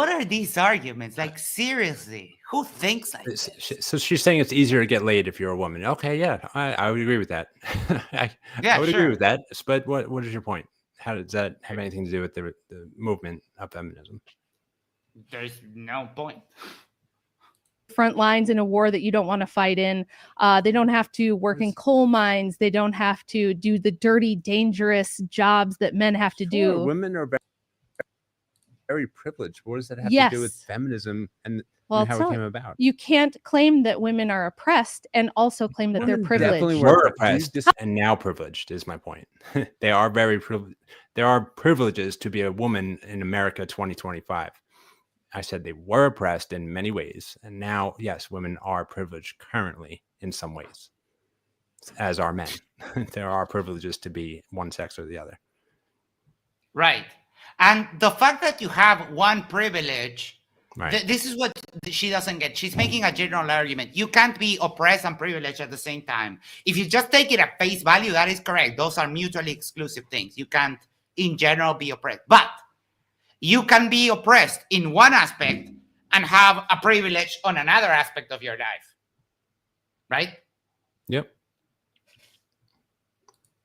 are these arguments? Like, seriously, who thinks like this? So she's saying it's easier to get laid if you're a woman. Okay, yeah, I would agree with that. I would agree with that. But what is your point? How does that have anything to do with the movement of feminism? There's no point. front lines in a war that you don't want to fight in. They don't have to work in coal mines. They don't have to do the dirty, dangerous jobs that men have to do. Women are very privileged. What does that have to do with feminism and how it came about? You can't claim that women are oppressed and also claim that they're privileged. Definitely were oppressed and now privileged is my point. They are very privileged. There are privileges to be a woman in America 2025. I said they were oppressed in many ways. And now, yes, women are privileged currently in some ways, as are men. There are privileges to be one sex or the other. Right. And the fact that you have one privilege, right. This is what she doesn't get. She's making a general argument. You can't be oppressed and privileged at the same time. If you just take it at face value, that is correct. Those are mutually exclusive things. You can't, in general, be oppressed. But you can be oppressed in one aspect and have a privilege on another aspect of your life. Right? Yep.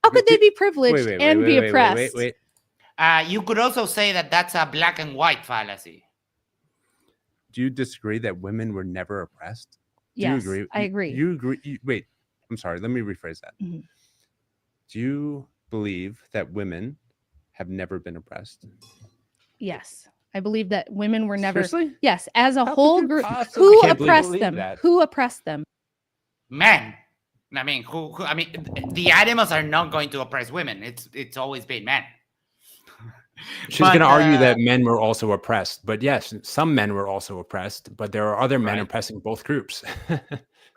How could they be privileged and be oppressed? Wait. You could also say that that's a black and white fallacy. Do you disagree that women were never oppressed? Yes, Do you agree? I agree. You agree? Wait, I'm sorry. Let me rephrase that. Mm-hmm. Do you believe that women have never been oppressed? Yes. I believe that women were never. Seriously? Yes, as a How whole could you group. possibly Who can't oppressed believe them? that? Who oppressed them? Men. I mean, I mean, the animals are not going to oppress women. It's always been men. She's going to argue that men were also oppressed. But yes, some men were also oppressed, but there are other men oppressing both groups.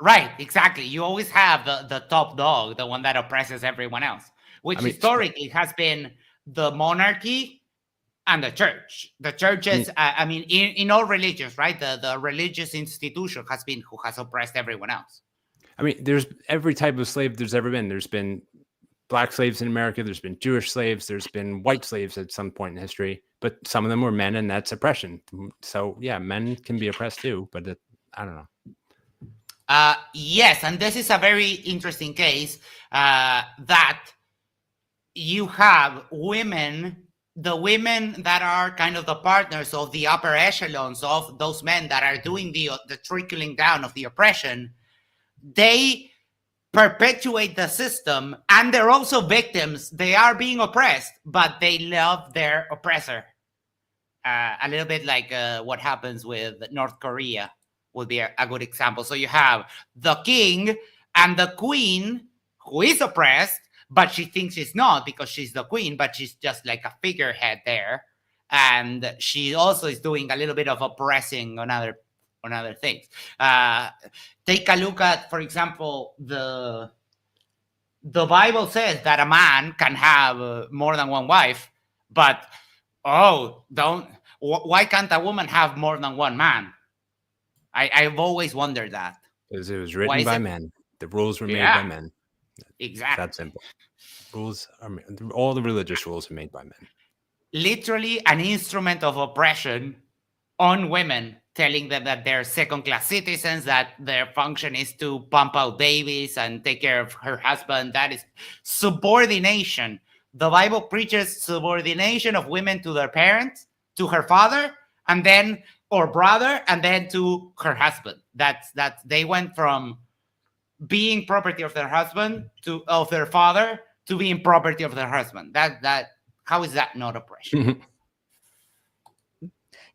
Right, exactly. You always have the top dog, the one that oppresses everyone else, which historically has been the monarchy and the church. The churches, I mean, in all religions, right? The religious institution has been who has oppressed everyone else. I mean, there's every type of slave there's ever been. There's been black slaves in America. There's been Jewish slaves. There's been white slaves at some point in history, but some of them were men, and that's oppression. So yeah, men can be oppressed too, but I don't know. Yes, and this is a very interesting case that you have women, the women that are kind of the partners of the upper echelons of those men that are doing the trickling down of the oppression. They perpetuate the system, and they're also victims. They are being oppressed, but they love their oppressor. A little bit like what happens with North Korea would be a good example. So you have the king and the queen who is oppressed, but she thinks she's not because she's the queen, but she's just like a figurehead there. And she also is doing a little bit of oppressing on other things. Take a look at, for example, the Bible says that a man can have more than one wife, but why can't a woman have more than one man? I've always wondered that. Because it was written by men. The rules were made by men. Exactly. That's simple. Rules are all the religious rules are made by men. Literally an instrument of oppression on women, telling them that they're second-class citizens, that their function is to pump out babies and take care of her husband. That is subordination. The Bible preaches subordination of women to their parents, to her father, and then or brother, and then to her husband. That's they went from being property of their husband of their father to being property of their husband. That how is that not oppression?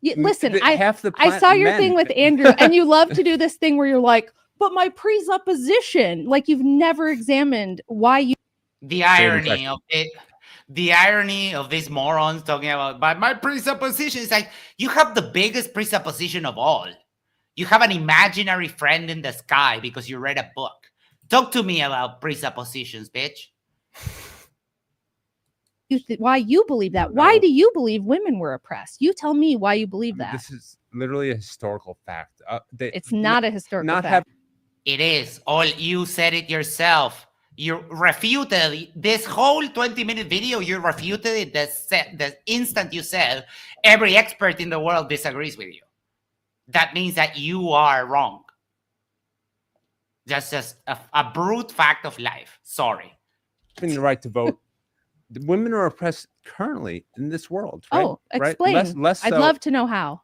Listen, Half the I saw your men. thing with Andrew, and you love to do this thing where you're like, but my presupposition, like you've never examined why you. The irony of it. The irony of these morons talking about, but my presupposition is like, you have the biggest presupposition of all. You have an imaginary friend in the sky because you read a book. Talk to me about presuppositions, bitch. Why you believe that? Why do you believe women were oppressed? You tell me why you believe that. This is literally a historical fact. It's not a historical fact. It is. All you said it yourself. You refuted this whole 20-minute video. You refuted it the instant you said every expert in the world disagrees with you. That means that you are wrong. That's just a brute fact of life. Sorry. Having the right to vote. The women are oppressed currently in this world. Right? Oh, explain. Right? Less I'd so. love to know how.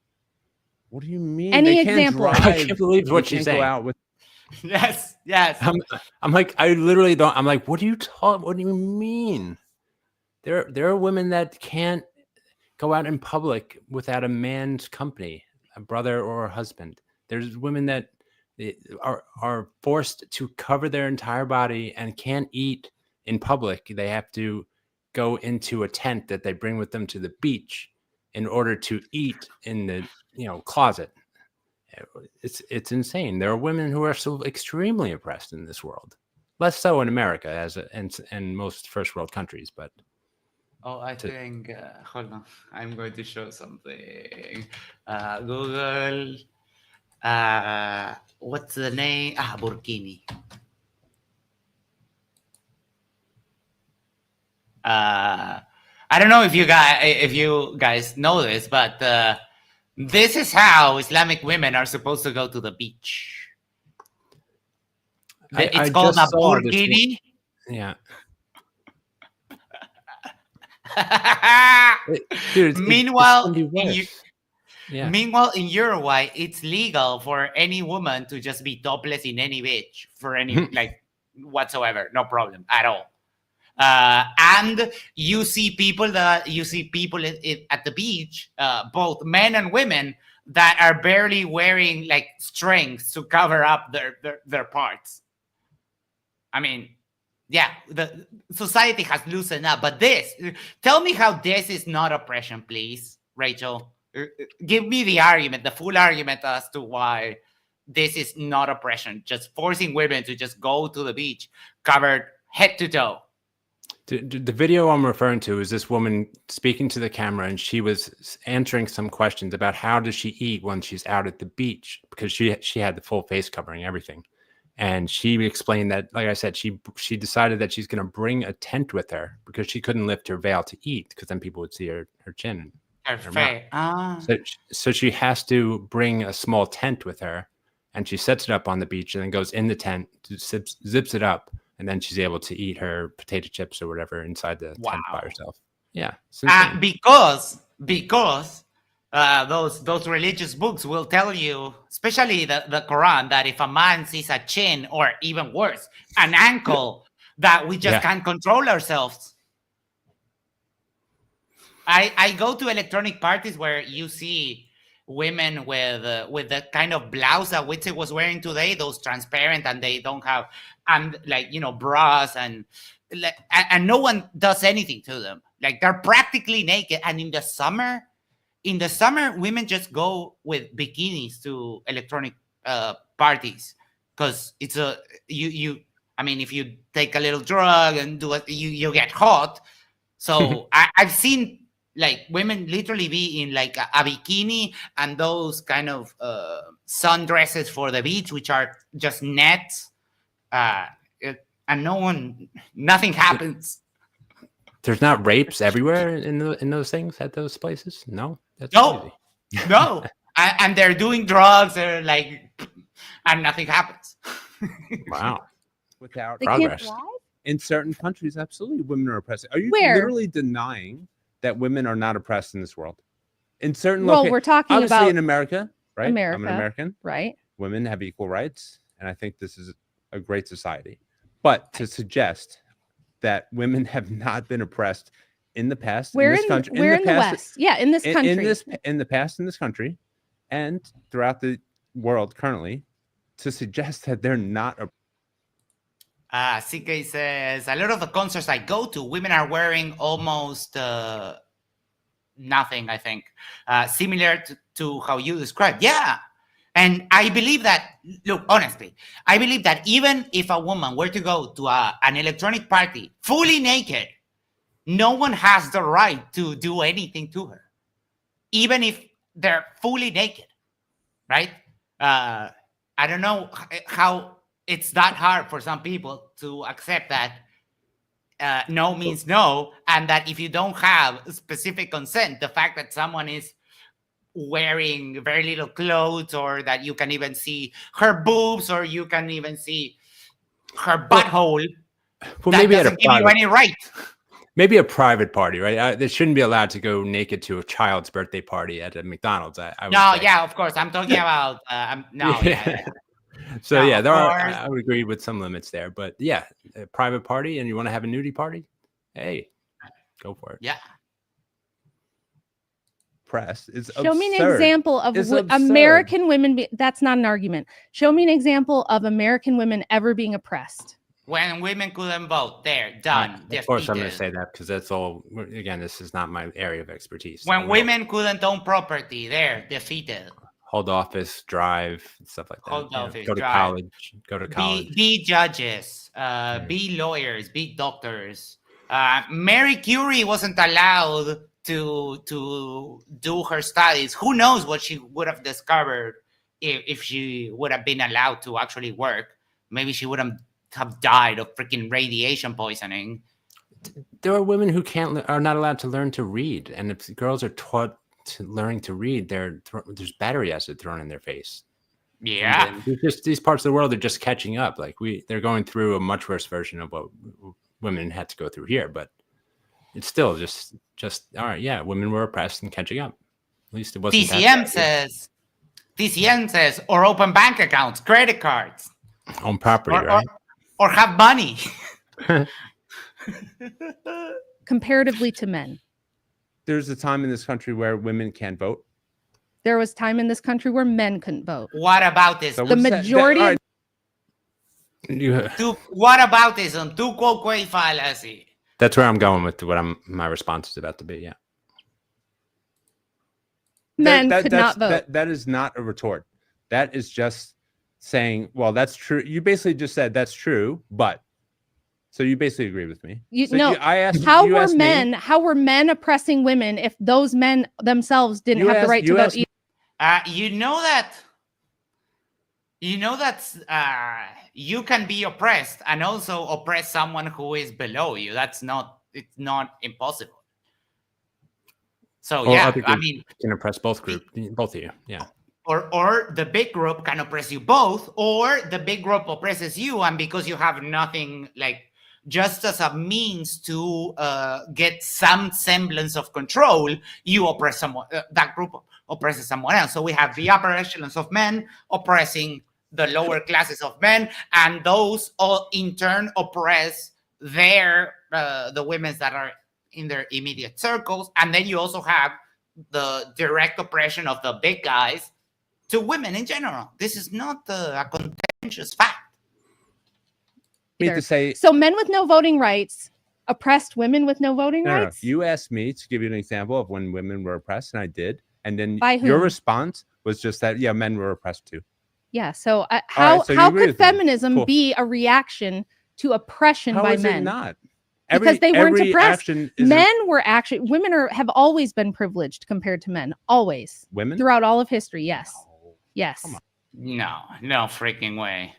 What do you mean? Any They can't example? drive. I can't believe what They she's can't go saying. out with. Yes. I'm like, I literally don't. I'm like, what do you mean? There are women that can't go out in public without a man's company, a brother or a husband. There's women that are forced to cover their entire body and can't eat in public. They have to go into a tent that they bring with them to the beach in order to eat in the closet. It's insane. There are women who are so extremely oppressed in this world. Less so in America and most first world countries, but I think hold on. I'm going to show something. Google. What's the name? Burkini. I don't know if you guys know this, but this is how Islamic women are supposed to go to the beach. It's called a burkini. Yeah. Dude, meanwhile, yeah. Meanwhile, in Uruguay, it's legal for any woman to just be topless in any beach for any whatsoever, no problem at all. And you see people at the beach, both men and women, that are barely wearing like strings to cover up their parts. I mean, yeah, the society has loosened up, but tell me how this is not oppression, please, Rachel. Give me the full argument as to why this is not oppression. Just forcing women to just go to the beach covered head to toe. The video I'm referring to is this woman speaking to the camera, and she was answering some questions about how does she eat when she's out at the beach, because she had the full face covering, everything. And she explained that, like I said, she decided that she's going to bring a tent with her because she couldn't lift her veil to eat, because then people would see her chin. So she has to bring a small tent with her, and she sets it up on the beach and then goes in the tent, zips it up, and then she's able to eat her potato chips or whatever inside the tent by herself. Yeah, because those religious books will tell you, especially the Quran, that if a man sees a chin or even worse, an ankle, that we just can't control ourselves. I go to electronic parties where you see women with the kind of blouse that Witze was wearing today, those transparent, and they don't have bras, and no one does anything to them. Like, they're practically naked. And in the summer, women just go with bikinis to electronic parties, because it's I mean, if you take a little drug and do it, you get hot. So I've seen women literally be in a bikini and those kind of sundresses for the beach, which are just nets, and nothing happens. There's not rapes everywhere in those things at those places. No, that's no, crazy. No, and they're doing drugs. They're and nothing happens. Wow, Without progress in certain countries, absolutely, women are oppressed. Are you literally denying that women are not oppressed in this world? In certain we're talking obviously about in America, right? America, I'm an American, right? Women have equal rights, and I think this is a great society. But to suggest that women have not been oppressed in the past We're in this country, we're in the past, West. Yeah, in this country. in the past in this country, and throughout the world currently, to suggest that they're not CK says, a lot of the concerts I go to, women are wearing almost nothing, I think. Similar to how you described. Yeah. And I believe that, look, honestly, I believe that even if a woman were to go to an electronic party fully naked, no one has the right to do anything to her, even if they're fully naked, right? I don't know how it's that hard for some people to accept that no means no, and that if you don't have specific consent, the fact that someone is wearing very little clothes, or that you can even see her boobs, or you can even see her butthole, Well, that maybe at a doesn't give you private, any right. maybe a private party, right? They shouldn't be allowed to go naked to a child's birthday party at a McDonald's. I would No, say. yeah, of course. I'm talking about no, yeah. So No, yeah, of there are. course. I would agree with some limits there, but yeah, a private party, and you want to have a nudie party, hey, go for it. Yeah. oppressed. It's Show me an absurd. example of It's absurd. American women. That's not an argument. Show me an example of American women ever being oppressed. When women couldn't vote, there, done. Of course, I'm going to defeated. say that because that's all. Again, this is not my area of expertise. When So women couldn't own property, there, defeated. hold office, drive, stuff like that. Hold you know, office, go to drive. college. Go to college. Be judges, be lawyers, be doctors. Mary Curie wasn't allowed to do her studies. Who knows what she would have discovered if she would have been allowed to actually work? Maybe she wouldn't have died of freaking radiation poisoning. There are women who are not allowed to learn to read, and if girls are taught to learning to read, there's battery acid thrown in their face. Yeah. And just these parts of the world are just catching up. Like they're going through a much worse version of what women had to go through here, but it's still just all right. Yeah, women were oppressed and catching up. At least it wasn't. TCM says, or open bank accounts, credit cards, own property, right? Or have money. Comparatively to men, There's a time in this country where women can't vote. there was time in this country where men couldn't vote. What about this? So The what's that- majority all of right, What aboutism? Tu quoque fallacy. That's where I'm going with what my response is about to be. Yeah. men could not vote. That is not a retort. That is just saying, well, that's true. You basically just said that's true, but so you basically agree with me. I asked How you were asked me- men? How were men oppressing women if those men themselves didn't have the right to vote? You know that you can be oppressed and also oppress someone who is below you. It's not impossible. So Well, yeah, other I groups mean, can oppress both of you. Yeah. or the big group can oppress you both, or the big group oppresses you, and because you have nothing, like, just as a means to get some semblance of control, you oppress someone. That group oppresses someone else. So we have the upper echelons of men oppressing the lower classes of men, and those all in turn oppress the women that are in their immediate circles. And then you also have the direct oppression of the big guys to women in general. This is not a contentious fact. me to say So men with no voting rights oppressed women with no voting no. rights. You asked me to give you an example of when women were oppressed, and I did. And then By your whom? response was just that, yeah, men were oppressed too. Yeah. So how so you agree could with me. feminism Cool. be a reaction to oppression How by is men? it not? Because they weren't every oppressed. action is Men were actually have always been privileged compared to men, always women. throughout all of history. Yes. Oh, Yes. come on. No freaking way.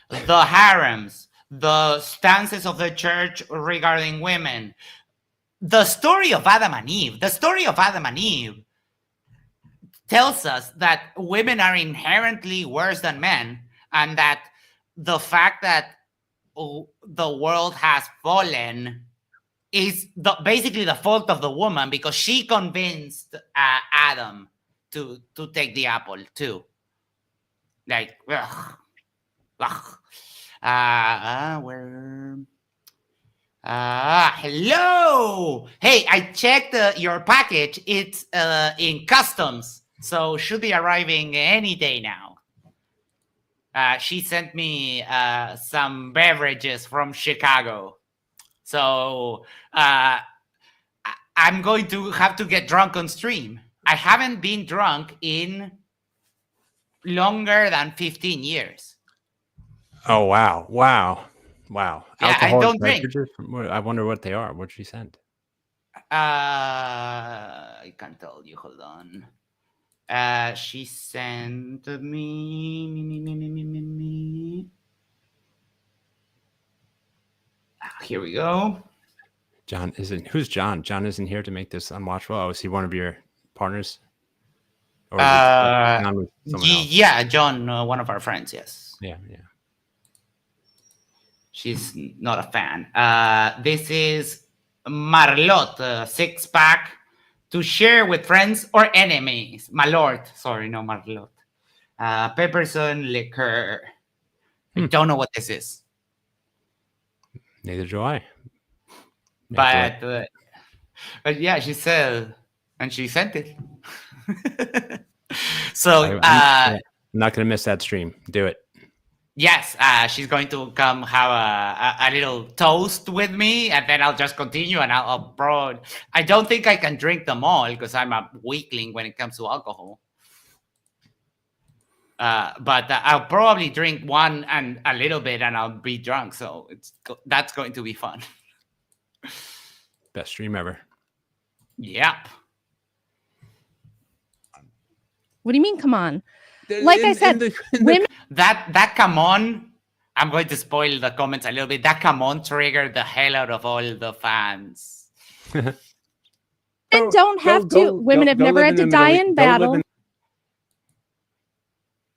The harems, the stances of the church regarding women, the story of Adam and Eve. The story of Adam and Eve tells us that women are inherently worse than men, and that the fact that the world has fallen is basically the fault of the woman, because she convinced Adam to take the apple too. Like, ugh. Where? Hello. Hey, I checked your package. It's in customs, so should be arriving any day now. She sent me some beverages from Chicago, so I'm going to have to get drunk on stream. I haven't been drunk in longer than 15 years. Oh wow. Yeah, Alcoholic I don't drink. beverages? I wonder what they are. What she sent? I can't tell you. Hold on. She sent me. Here we go. John isn't. Who's John? John isn't here to make this unwatchable. Oh, is he one of your partners? Or is it John with someone else? Yeah, John, one of our friends. Yes. Yeah. She's not a fan. This is Marlot, 6-pack to share with friends or enemies. Malort. Sorry, no Marlot. Pepperson liquor. I don't know what this is. Neither do I. But yeah, she said, and she sent it. So I'm not going to miss that stream. Do it. yes, she's going to come have a little toast with me, and then I'll just continue, and I'll probably. I don't think I can drink them all because I'm a weakling when it comes to alcohol. But I'll probably drink one and a little bit, and I'll be drunk. So that's going to be fun. Best stream ever. Yep. What do you mean? Come on. Like I said, women. That come on. I'm going to spoil the comments a little bit. That come on triggered the hell out of all the fans. Women don't have to. Women have never had to die in battle.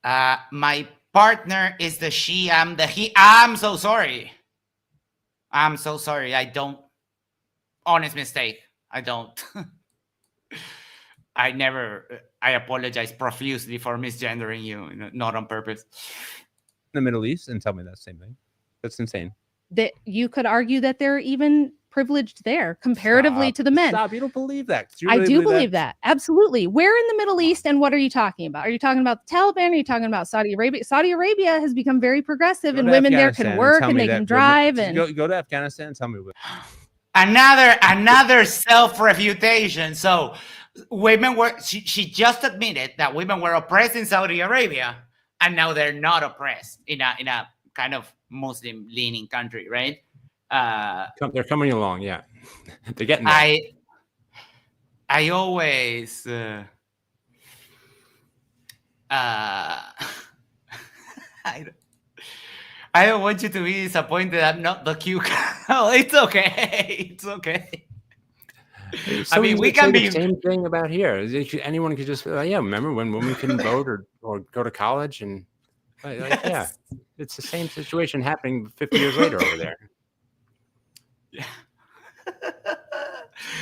My partner is the she. I'm the he. I'm so sorry. I'm so sorry. I don't. Honest mistake. I don't. I apologize profusely for misgendering you, not on purpose. In the Middle East and tell me that same thing. That's insane. That you could argue that they're even privileged there comparatively to the men. Stop. You don't believe that. I do believe that. Absolutely. Where in the Middle East and what are you talking about? Are you talking about the Taliban? Are you talking about Saudi Arabia? Saudi Arabia has become very progressive and women there can work and they can drive. And go to Afghanistan and tell me what. Another self-refutation. So women were she just admitted that women were oppressed in Saudi Arabia, and now they're not oppressed in a kind of Muslim leaning country, right? They're coming along, yeah. They're getting there. I always I don't want you to be disappointed. I'm not the cute girl. It's okay. It's okay. I mean, we can be the same thing about here. Anyone could just yeah. Remember when women couldn't vote or go to college and Yes. yeah, it's the same situation happening 50 years later over there. Yeah.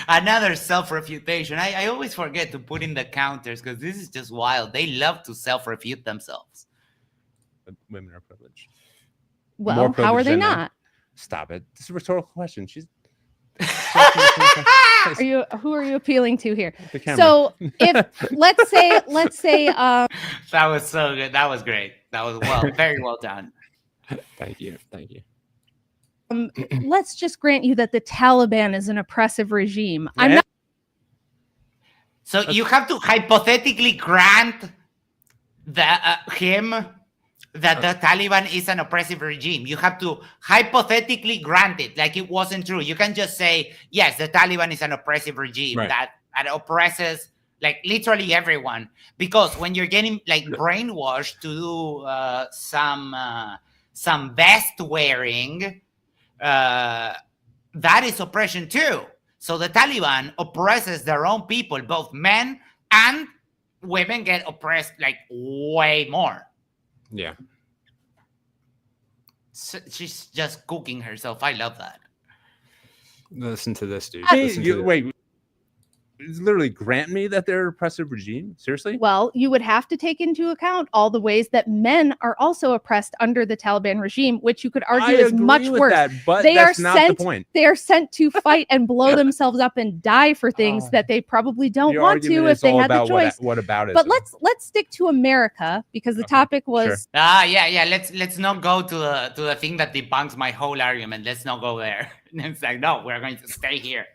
Another self-refutation. I always forget to put in the counters because this is just wild. They love to self-refute themselves. But women are privileged. well, how are they not? Stop it. This is a rhetorical question. She's. Who are you appealing to here? The camera. So if let's say That was so good. That was great. That was very well done. Thank you. let's just grant you that the Taliban is an oppressive regime. Yeah. I'm not. So you have to hypothetically grant him that the Taliban is an oppressive regime. You have to hypothetically grant it like it wasn't true. You can just say, yes, the Taliban is an oppressive regime that oppresses like literally everyone. Because when you're getting like brainwashed to do some vest wearing, that is oppression too. So the Taliban oppresses their own people, both men and women get oppressed like way more. Yeah. So she's just cooking herself. I love that. Listen to this, dude. Wait. literally grant me that they're a repressive regime? Seriously? Well, you would have to take into account all the ways that men are also oppressed under the Taliban regime, which you could argue is much worse. But they that's are not sent, the point. They are sent to fight and blow themselves up and die for things that they probably don't want to if they had the choice. What about it? But let's stick to America, because the topic was yeah. Let's not go to the thing that debunks my whole argument. Let's not go there. It's like, no, we're going to stay here.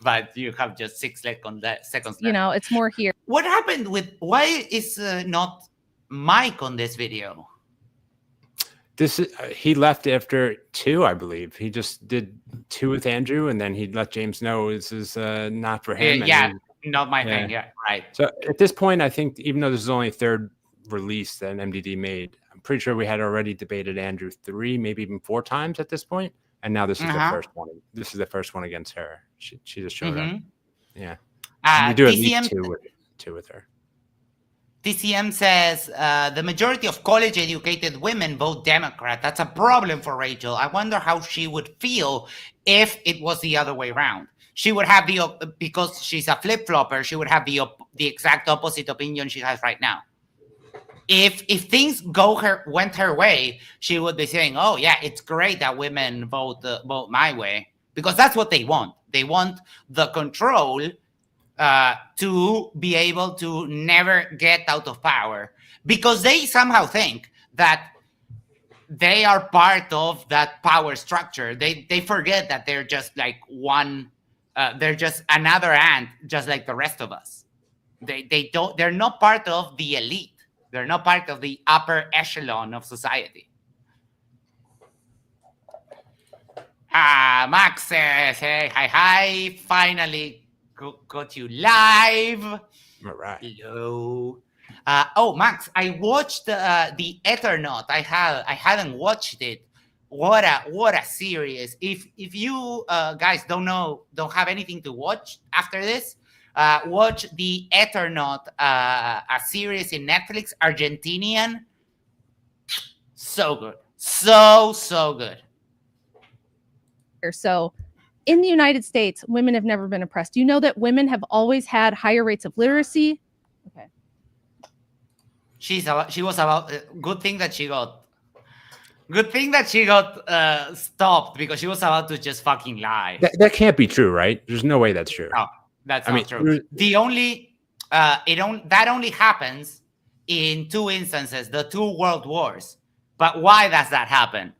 But you have just 6 seconds left. You know, it's more here. What happened with? Why is not Mike on this video? This he left after 2, I believe. He just did 2 with Andrew, and then he let James know this is not for him. Not my thing. Yeah, right. So at this point, I think even though this is only 3rd release that MDD made, I'm pretty sure we had already debated Andrew 3, maybe even 4 times at this point. And now this is the first one. This is the first one against her. She just showed up. Yeah. We do at least 2 with her. TCM says the majority of college-educated women vote Democrat. That's a problem for Rachel. I wonder how she would feel if it was the other way around. She would have because she's a flip-flopper, she would have the exact opposite opinion she has right now. If things went her way, she would be saying, "Oh yeah, it's great that women vote my way," because that's what they want. They want the control to be able to never get out of power, because they somehow think that they are part of that power structure. They forget that they're just like one. They're just another ant, just like the rest of us. They're not part of the elite. They're not part of the upper echelon of society. Max says, hey, hi. Finally got you live. All right. Hello. Max, I watched the Eternaut. I hadn't watched it. What a series. If you guys don't have anything to watch after this, watch the Eternaut, a series in Netflix, Argentinian. So good. So good. So in the United States, women have never been oppressed. You know that women have always had higher rates of literacy. Okay. She was about good thing that she got stopped, because she was about to just fucking lie. That can't be true, right? There's no way that's true. No, that's not true. The only that only happens in 2 instances, the 2 world wars. But why does that happen?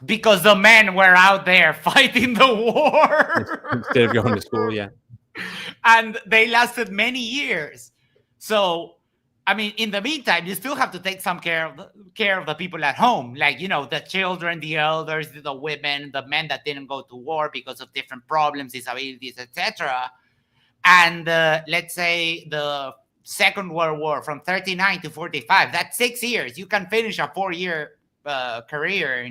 Because the men were out there fighting the war instead of going to school. Yeah, and they lasted many years. So, I mean, in the meantime, you still have to take some care of the people at home, like, you know, the children, the elders, the women, the men that didn't go to war because of different problems, disabilities, etc. And let's say the Second World War from 39 to 45, that's 6 years. You can finish a 4-year career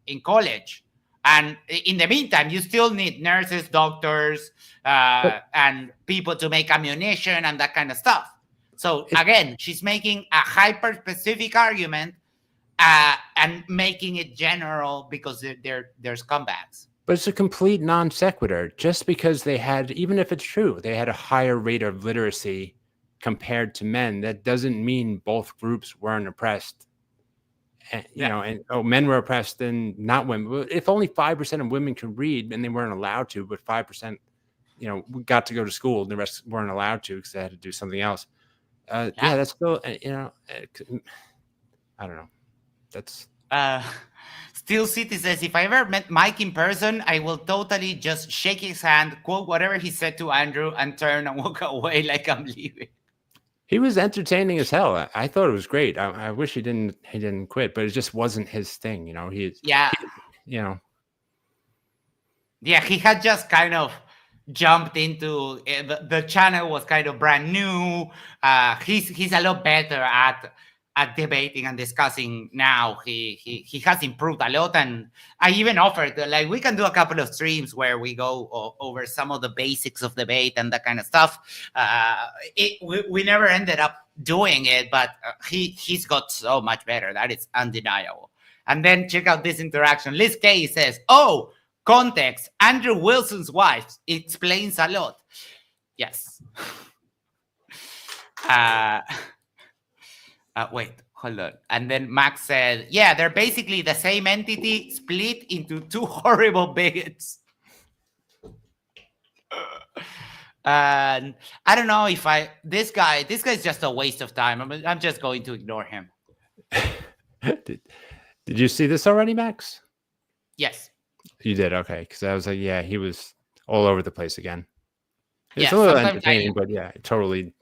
in college. And in the meantime, you still need nurses, doctors, and people to make ammunition and that kind of stuff. So again, she's making a hyper-specific argument and making it general because they're scumbags. But it's a complete non sequitur. Just because they had, even if it's true, they had a higher rate of literacy compared to men, that doesn't mean both groups weren't oppressed. And, you know, and men were oppressed and not women. If only 5% of women could read, and they weren't allowed to, but 5%, you know, got to go to school, and the rest weren't allowed to because they had to do something else. That's still, you know, I don't know. That's Steel City says, if I ever met Mike in person, I will totally just shake his hand, quote whatever he said to Andrew, and turn and walk away like I'm leaving. He was entertaining as hell. I thought it was great. I wish he didn't quit, but it just wasn't his thing. You know, he had just kind of jumped into the channel was kind of brand new. He's a lot better at debating and discussing now. He has improved a lot, and I even offered, like, we can do a couple of streams where we go over some of the basics of debate and that kind of stuff. We never ended up doing it, but he's got so much better. That is undeniable. And then check out this interaction. Liz K says, "Oh, Context. Andrew Wilson's wife explains a lot. Yes. Wait, hold on. And then Max said, yeah, they're basically the same entity split into two horrible bigots. And I don't know if this guy's just a waste of time. I'm just going to ignore him. Did you see this already, Max? Yes. You did? Okay. Because I was like, yeah, he was all over the place again. It's Yeah, a little entertaining, but yeah, totally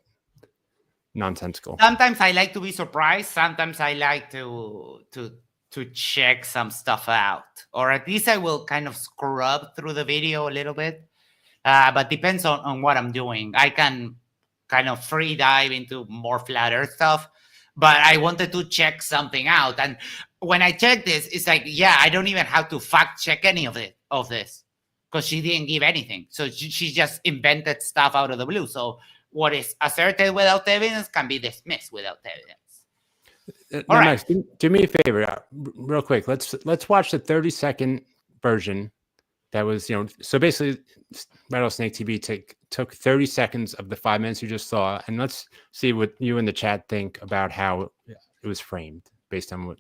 nonsensical. Sometimes I like to be surprised. Sometimes I like to check some stuff out. Or at least I will kind of scrub through the video a little bit. But depends on what I'm doing. I can kind of free dive into more flat earth stuff, but I wanted to check something out. And when I check this, it's like, yeah, I don't even have to fact check any of this because she didn't give anything. So she just invented stuff out of the blue. So what is asserted without evidence can be dismissed without evidence. All right. Max, do me a favor, real quick. Let's watch the 30-second version. That was, so basically, Rattlesnake TV took 30 seconds of the 5 minutes you just saw, and let's see what you in the chat think about how it was framed based on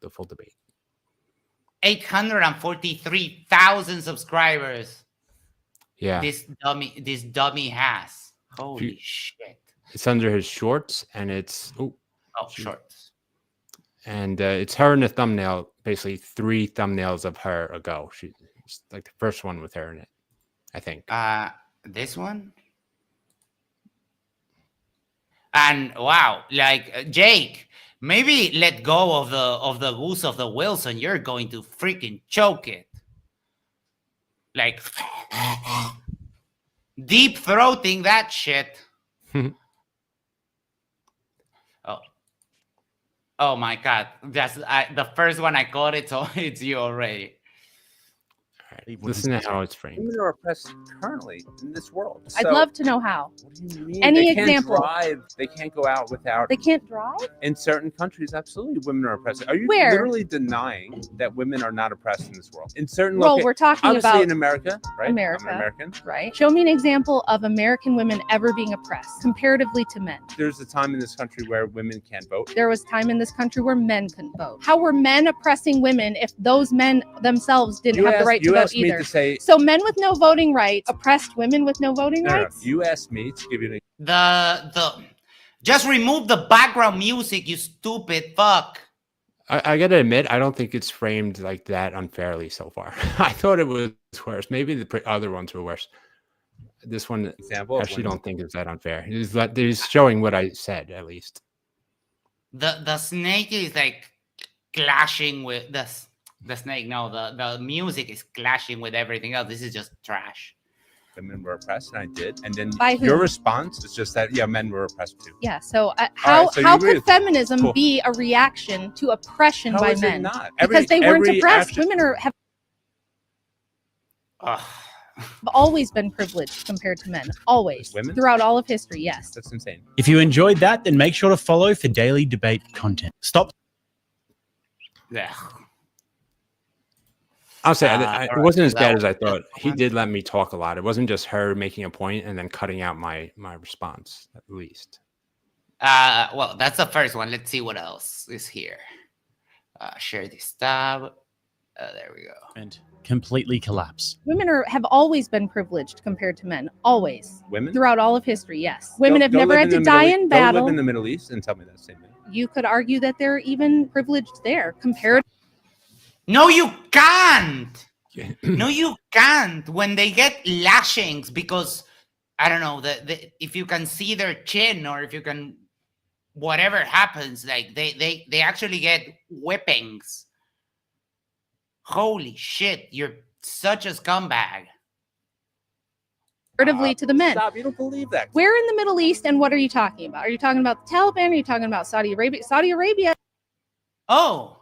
the full debate. 843,000 subscribers. Yeah, this dummy has. Holy shit! It's under his shorts, and it's shorts, and it's her in the thumbnail. Basically, 3 thumbnails of her ago. She's like the first one with her in it, I think. This one. And wow, like Jake, maybe let go of the goose of the Wilson. You're going to freaking choke it. Like deep throating that shit. Oh my God! That's the first one I caught it, so it's you already. Listen to how it's framed. Women are oppressed currently in this world. I'd love to know how. What do you mean? Any they example? Can't drive. They can't go out without. They can't drive? In certain countries, absolutely, women are oppressed. Are you Where? literally denying that women are not oppressed in this world? In certain We're talking obviously about in America, right? America. I'm American. Right. Show me an example of American women ever being oppressed comparatively to men. There's a time in this country where women can't vote. There was time in this country where men couldn't vote. How were men oppressing women if those men themselves didn't have the right to vote either? So men with no voting rights oppressed women with no voting rights? You asked me to give you an The just remove the background music, you stupid fuck. I gotta admit, I don't think it's framed like that unfairly so far. I thought it was worse. Maybe the other ones were worse. This one, example, I actually don't think it's that unfair. He's showing what I said, at least. The snake is like clashing with the snake. No, the music is clashing with everything else. This is just trash. Women were oppressed, and I did. And then By who? Your response is just that, yeah, men were oppressed too. Yeah. So how could feminism be a reaction to oppression How by is men? it not? Because they weren't every oppressed. action- Women have always been privileged compared to men. Always. Women? Throughout all of history, yes. That's insane. If you enjoyed that, then make sure to follow for daily debate content. Stop. Yeah. I'll say it wasn't as bad as I that thought. He did let me talk a lot. It wasn't just her making a point and then cutting out my response, at least. Well, that's the first one. Let's see what else is here. Share this tab. There we go. And completely collapse. Women have always been privileged compared to men. Always. Women? Throughout all of history, yes. Women have Go never live had in to the die Middle- in Go battle. live in the Middle East and tell me that same thing. You could argue that they're even privileged there compared. No, you can't. No, you can't. When they get lashings because I don't know if you can see their chin or if you can whatever happens, like they actually get whippings. Holy shit! You're such a scumbag. Comparatively to the men. Stop! You don't believe that. Where in the Middle East and what are you talking about? Are you talking about the Taliban? Are you talking about Saudi Arabia? Saudi Arabia. Oh,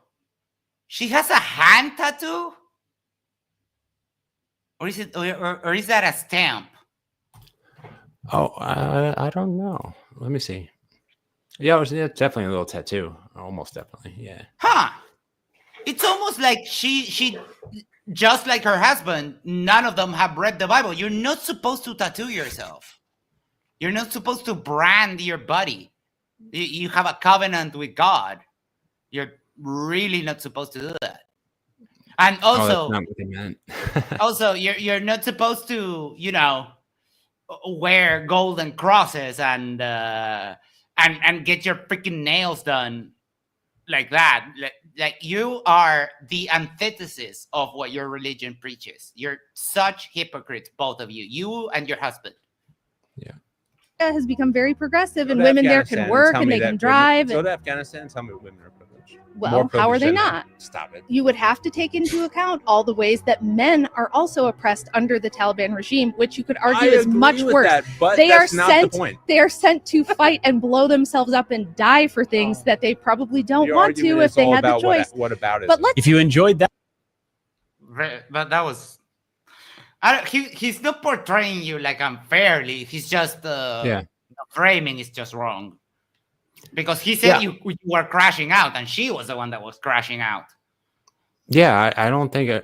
she has a hand tattoo, or is it, or is that a stamp? Oh, I don't know. Let me see. Yeah, it's definitely a little tattoo. Almost definitely. Yeah. Huh? It's almost like she just like her husband, none of them have read the Bible. You're not supposed to tattoo yourself. You're not supposed to brand your body. You have a covenant with God. You're really not supposed to do that. And also, that's not what they meant. also, you're not supposed to, wear golden crosses and get your freaking nails done like that. Like you are the antithesis of what your religion preaches. You're such hypocrites, both of you. You and your husband. Has become very progressive, and women there can work and they can drive. Go to Afghanistan and tell me women are privileged. Well, how are they not? Stop it. You would have to take into account all the ways that men are also oppressed under the Taliban regime, which you could argue is much worse. They are sent to fight and blow themselves up and die for things that they probably don't want to if they had the choice. What about it? But If you enjoyed that, But that was. He's not portraying you like unfairly. He's just the framing is just wrong, because he said you were crashing out, and she was the one that was crashing out. Yeah, I don't think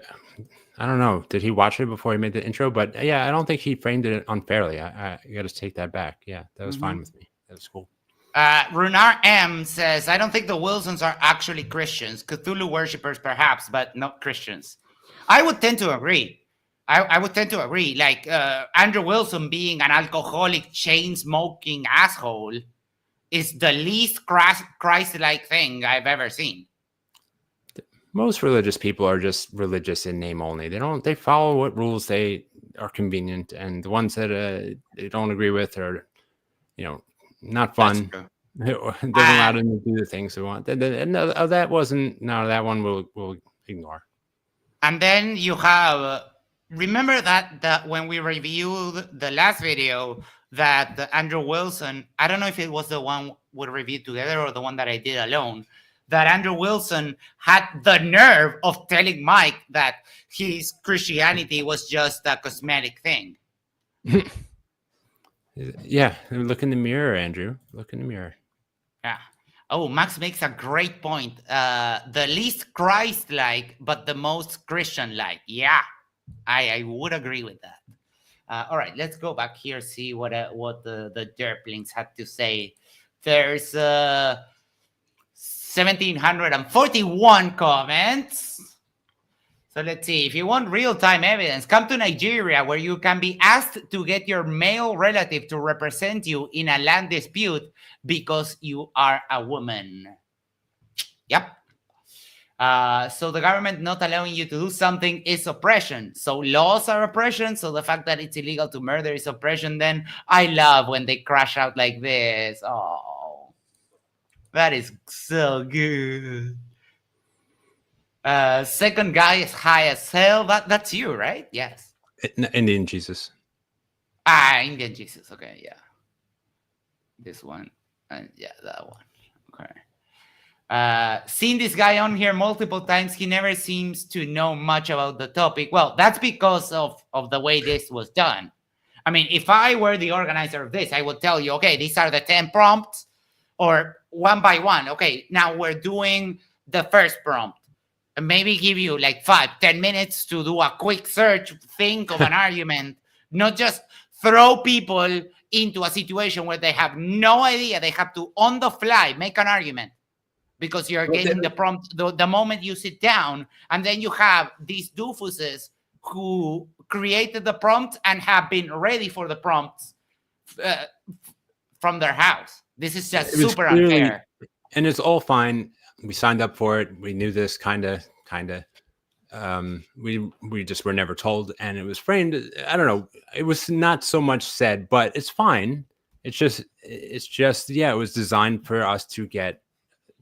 I don't know. Did he watch it before he made the intro? But yeah, I don't think he framed it unfairly. I got to take that back. Yeah, that was fine with me. That was cool. Runar M says, I don't think the Wilsons are actually Christians. Cthulhu worshippers, perhaps, but not Christians. I would tend to agree. I would tend to agree. Like Andrew Wilson being an alcoholic, chain-smoking asshole is the least Christ-like thing I've ever seen. Most religious people are just religious in name only. They follow what rules they are convenient, and the ones that they don't agree with are, not fun. It doesn't allow them to do the things they want. That one we'll ignore. And then you have. Remember that when we reviewed the last video, that Andrew Wilson, I don't know if it was the one we reviewed together or the one that I did alone, that Andrew Wilson had the nerve of telling Mike that his Christianity was just a cosmetic thing. Yeah, look in the mirror, Andrew. Look in the mirror. Yeah. Oh, Max makes a great point. The least Christ-like, but the most Christian-like. Yeah. I would agree with that. All right, let's go back here, see what the derplings had to say. There's 1,741 comments. So let's see. If you want real-time evidence, come to Nigeria, where you can be asked to get your male relative to represent you in a land dispute because you are a woman. Yep. So the government not allowing you to do something is oppression. So laws are oppression. So the fact that it's illegal to murder is oppression. Then I love when they crash out like this. Oh, that is so good. Second guy is high as hell. That's you, right? Yes. Indian Jesus. Indian Jesus. Okay, yeah. This one. And yeah, that one. Okay. Seen this guy on here multiple times. He never seems to know much about the topic. Well, that's because of the way this was done. I mean, if I were the organizer of this, I would tell you, okay, these are the 10 prompts, or one by one. Okay, now we're doing the first prompt. And maybe give you like 5-10 minutes to do a quick search, think of an argument, not just throw people into a situation where they have no idea. They have to, on the fly, make an argument. Because you're getting the prompt the moment you sit down, and then you have these doofuses who created the prompt and have been ready for the prompts from their house. This is just super unfair. And it's all fine. We signed up for it. We knew this kind of. We just were never told, and it was framed. I don't know. It was not so much said, but it's fine. It's just yeah. It was designed for us to get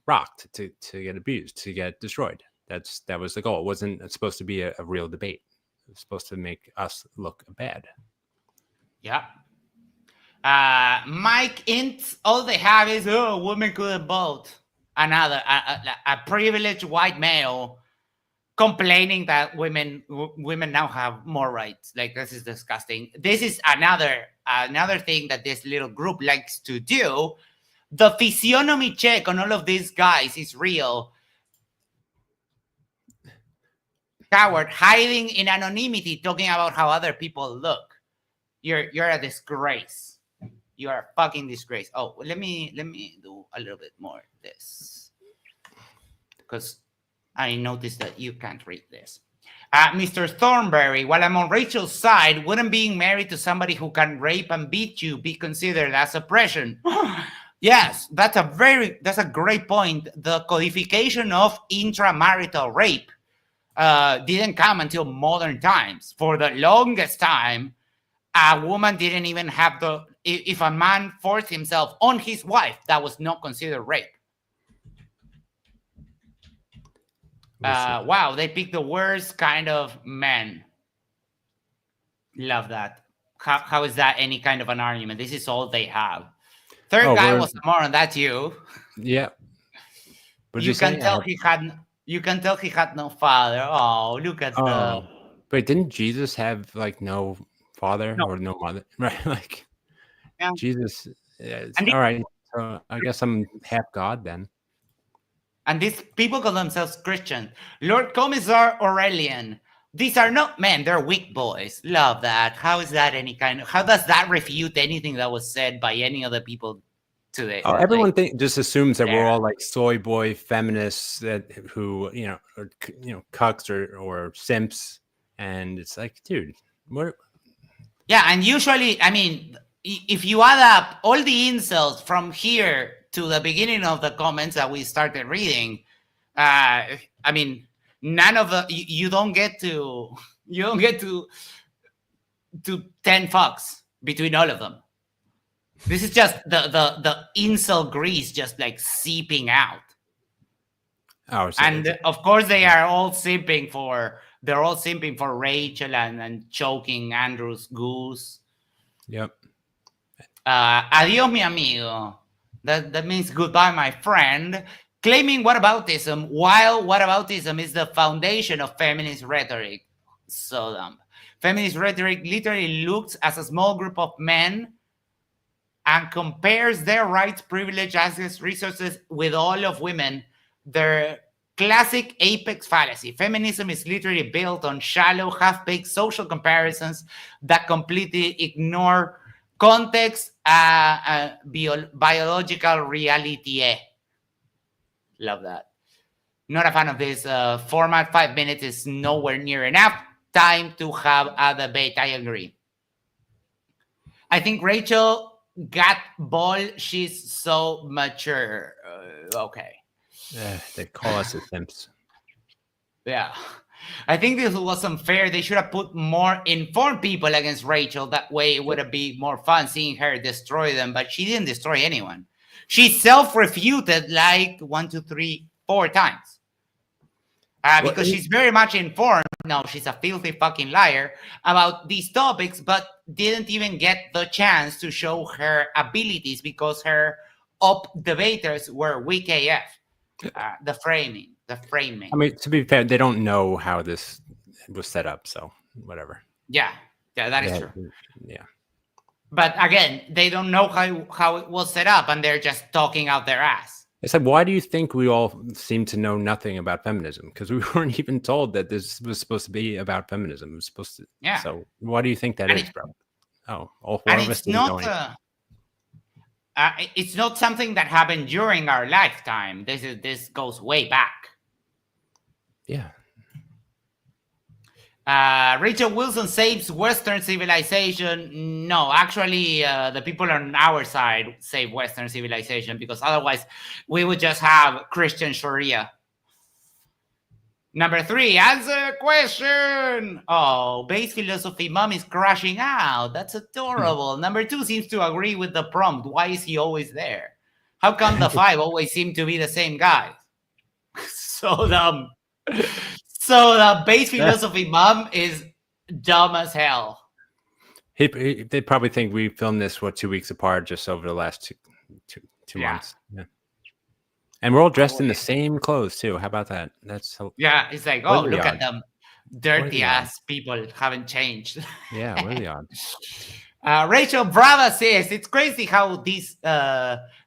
rocked, to get abused, to get destroyed. That was the goal. It wasn't supposed to be a real debate. It was supposed to make us look bad. Yeah. Mike Ints, all they have is, women couldn't vote. Another a privileged white male complaining that women now have more rights. Like, this is disgusting. This is another thing that this little group likes to do. The physiognomy check on all of these guys is real. coward hiding in anonymity, talking about how other people look. You're a disgrace. You are a fucking disgrace. Oh, let me do a little bit more of this, because I noticed that you can't read this. Mr. Thornberry, while I'm on Rachel's side, wouldn't being married to somebody who can rape and beat you be considered as oppression? Yes, that's a great point. The codification of intramarital rape didn't come until modern times. For the longest time, a woman didn't even have if a man forced himself on his wife, that was not considered rape. Wow, they picked the worst kind of men. Love that. How is that any kind of an argument? This is all they have. Third guy was a moron. That's you. Yeah. You can tell he had no father. Oh, look at the. Wait, didn't Jesus have like no father or no mother? Right, like Jesus. All right. So I guess I'm half God then. And these people call themselves Christian. Lord Commissar Aurelian. These are not men, they're weak boys. Love that. How does that refute anything that was said by any other people today? Oh, everyone just assumes that we're all like soy boy feminists who, are, cucks or simps. And it's like, dude, what? Yeah, and usually, I mean, if you add up all the incels from here to the beginning of the comments that we started reading, I mean, none of the you don't get to 10 fucks between all of them. This is just the incel grease just like seeping out. Oh, so and of course they are all simping for Rachel and choking Andrew's goose. Yep. Adios, mi amigo. That means goodbye, my friend. Claiming whataboutism, while whataboutism is the foundation of feminist rhetoric. So dumb. Feminist rhetoric literally looks at a small group of men and compares their rights, privilege, access, resources with all of women. Their classic apex fallacy. Feminism is literally built on shallow, half-baked social comparisons that completely ignore context, biological reality. Love that. Not a fan of this format. 5 minutes is nowhere near enough time to have a debate. I agree. I think Rachel got ball. She's so mature. Okay. They call us the simps. Yeah. I think this was unfair. They should have put more informed people against Rachel. That way it would have been more fun seeing her destroy them. But she didn't destroy anyone. She self-refuted like 1, 2, 3, 4 times. Because she's very much informed. No, she's a filthy fucking liar about these topics, but didn't even get the chance to show her abilities because her debaters were weak AF. The framing. I mean, to be fair, they don't know how this was set up, so whatever. Yeah, that is true. Yeah. But again, they don't know how it was set up, and they're just talking out their ass. It's like, why do you think we all seem to know nothing about feminism? Because we weren't even told that this was supposed to be about feminism. It was supposed to. Yeah. So why do you think that is, bro? Oh, all 4 of us didn't know anything. It's not something that happened during our lifetime. This goes way back. Yeah. Rachel Wilson saves Western civilization. No, actually, the people on our side save Western civilization because otherwise we would just have Christian Sharia. Number 3, answer a question. Oh, base philosophy mom is crashing out. That's adorable. Number 2 seems to agree with the prompt. Why is he always there? How come the 5 always seem to be the same guy? So dumb. So the base philosophy mom is dumb as hell. They probably think we filmed this 2 weeks apart, just over the last two months. Yeah. And we're all dressed in the same clothes too. How about that? That's so. Yeah, it's like, oh, look at them, dirty ass people haven't changed. Yeah, what are the odds? Rachel Brava says it's crazy how these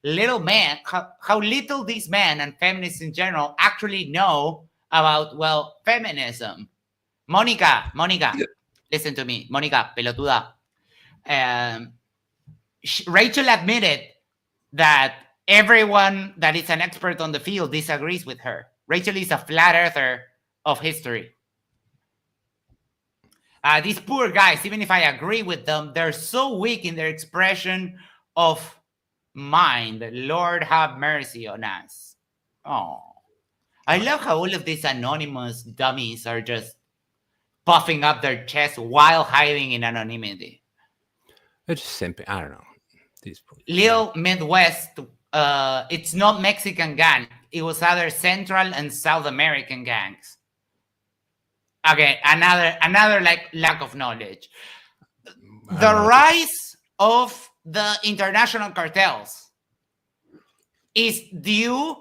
little men, how little these men and feminists in general actually know about feminism. Monica, listen to me. Monica, pelotuda. Rachel admitted that everyone that is an expert on the field disagrees with her. Rachel is a flat earther of history. These poor guys, even if I agree with them, they're so weak in their expression of mind. Lord have mercy on us. Oh, I love how all of these anonymous dummies are just puffing up their chest while hiding in anonymity. It's just simple. I don't know. These Lil Midwest, it's not Mexican gang. It was other Central and South American gangs. Okay, another like lack of knowledge. The rise of the international cartels is due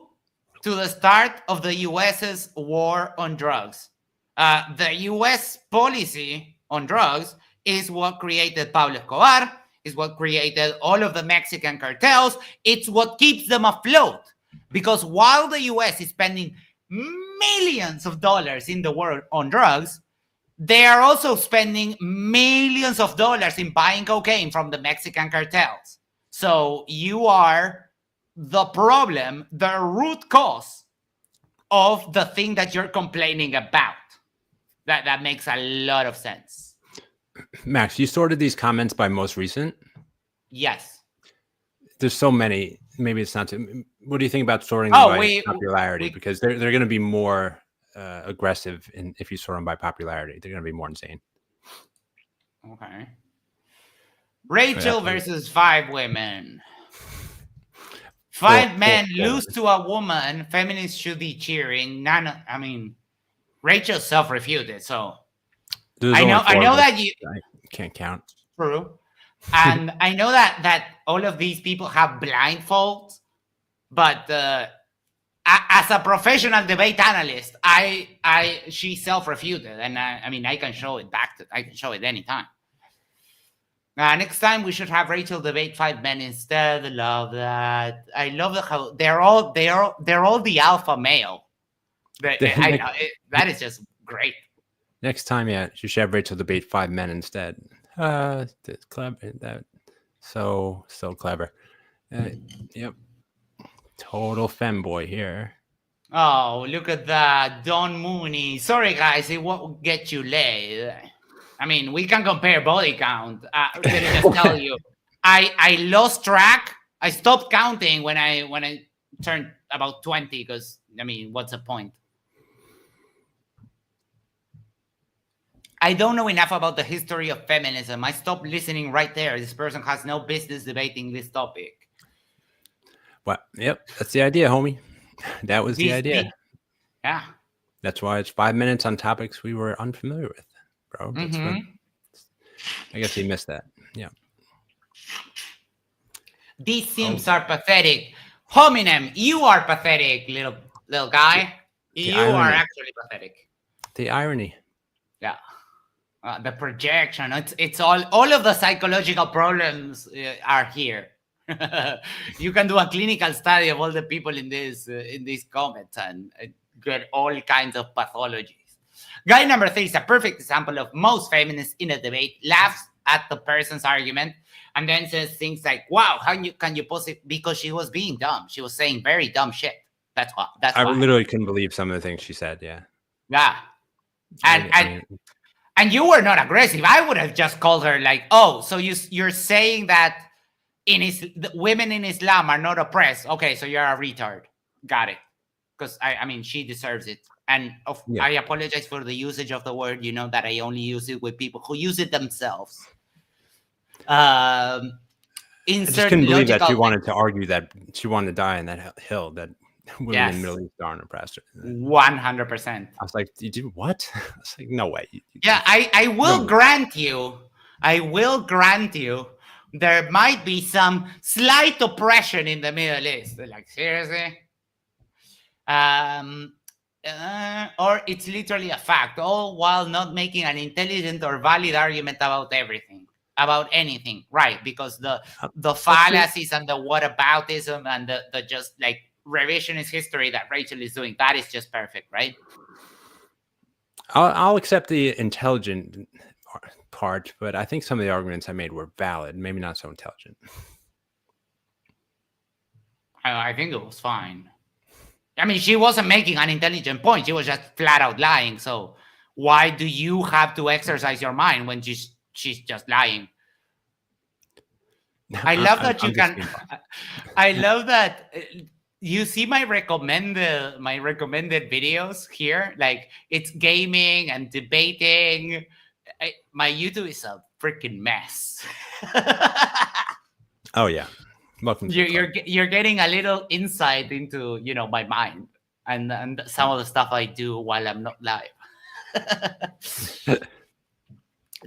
to the start of the US's war on drugs. The US policy on drugs is what created Pablo Escobar, is what created all of the Mexican cartels. It's what keeps them afloat. Because while the US is spending millions of dollars in the world on drugs, they are also spending millions of dollars in buying cocaine from the Mexican cartels. So you are the problem, the root cause of the thing that you're complaining about. That makes a lot of sense. Max, you sorted these comments by most recent? Yes. There's so many. Maybe it's not too. What do you think about sorting them by popularity? Because they're going to be more aggressive if you sort them by popularity. They're going to be more insane. Okay. Rachel versus 5 women. 5 men lose to a woman. Feminists should be cheering. Rachel self-refuted, so I know that you can't count. True. And I know that all of these people have blindfolds, but as a professional debate analyst, she self-refuted, and I can show it I can show it anytime. Next time we should have Rachel debate 5 men instead. I love that. I love how they're all the alpha male. That is just great. Next time, you should have Rachel debate 5 men instead. That's clever. That so clever. Yep. Total femboy here. Oh, look at that. Don Mooney. Sorry, guys, it won't get you laid. We can compare body count. Let me just tell you. I lost track. I stopped counting when I turned about 20 because, what's the point? I don't know enough about the history of feminism. I stopped listening right there. This person has no business debating this topic. Well, yep, that's the idea, homie. That was the idea. Yeah. That's why it's 5 minutes on topics we were unfamiliar with, bro. I guess you missed that. Yeah. These Sims are pathetic. Hominem, you are pathetic, little guy. You are actually pathetic. The irony. Yeah. The projection. It's all of the psychological problems are here. You can do a clinical study of all the people in these comments and get all kinds of pathologies. Guy number 3 is a perfect example of most feminists in a debate laughs at the person's argument and then says things like, "Wow, how can you possibly?" Because she was being dumb. She was saying very dumb shit. That's why. I literally couldn't believe some of the things she said. Yeah. Yeah. And you were not aggressive. I would have just called her like, "Oh, so you're saying that women in Islam are not oppressed? Okay, so you're a retard." Got it. Because she deserves it. And I apologize for the usage of the word. You know that I only use it with people who use it themselves. I just couldn't believe that she wanted to argue that she wanted to die in that hill that women in the Middle East aren't oppressed. 100%. I was like, "You do what?" I was like, "No way." I will grant you. I will grant you. There might be some slight oppression in the Middle East. Like, seriously? Or it's literally a fact, all while not making an intelligent or valid argument about anything, right? Because the fallacies and the whataboutism and the just like revisionist history that Rachel is doing, that is just perfect, right? I'll accept the intelligent part, but I think some of the arguments I made were valid, maybe not so intelligent. I think it was fine. I mean, she wasn't making an intelligent point. She was just flat out lying. So why do you have to exercise your mind when she's just lying? I love that you can. I love that you see my recommended videos here. Like, it's gaming and debating. My YouTube is a freaking mess. Oh yeah. Welcome to You're getting a little insight into my mind and some of the stuff I do while I'm not live.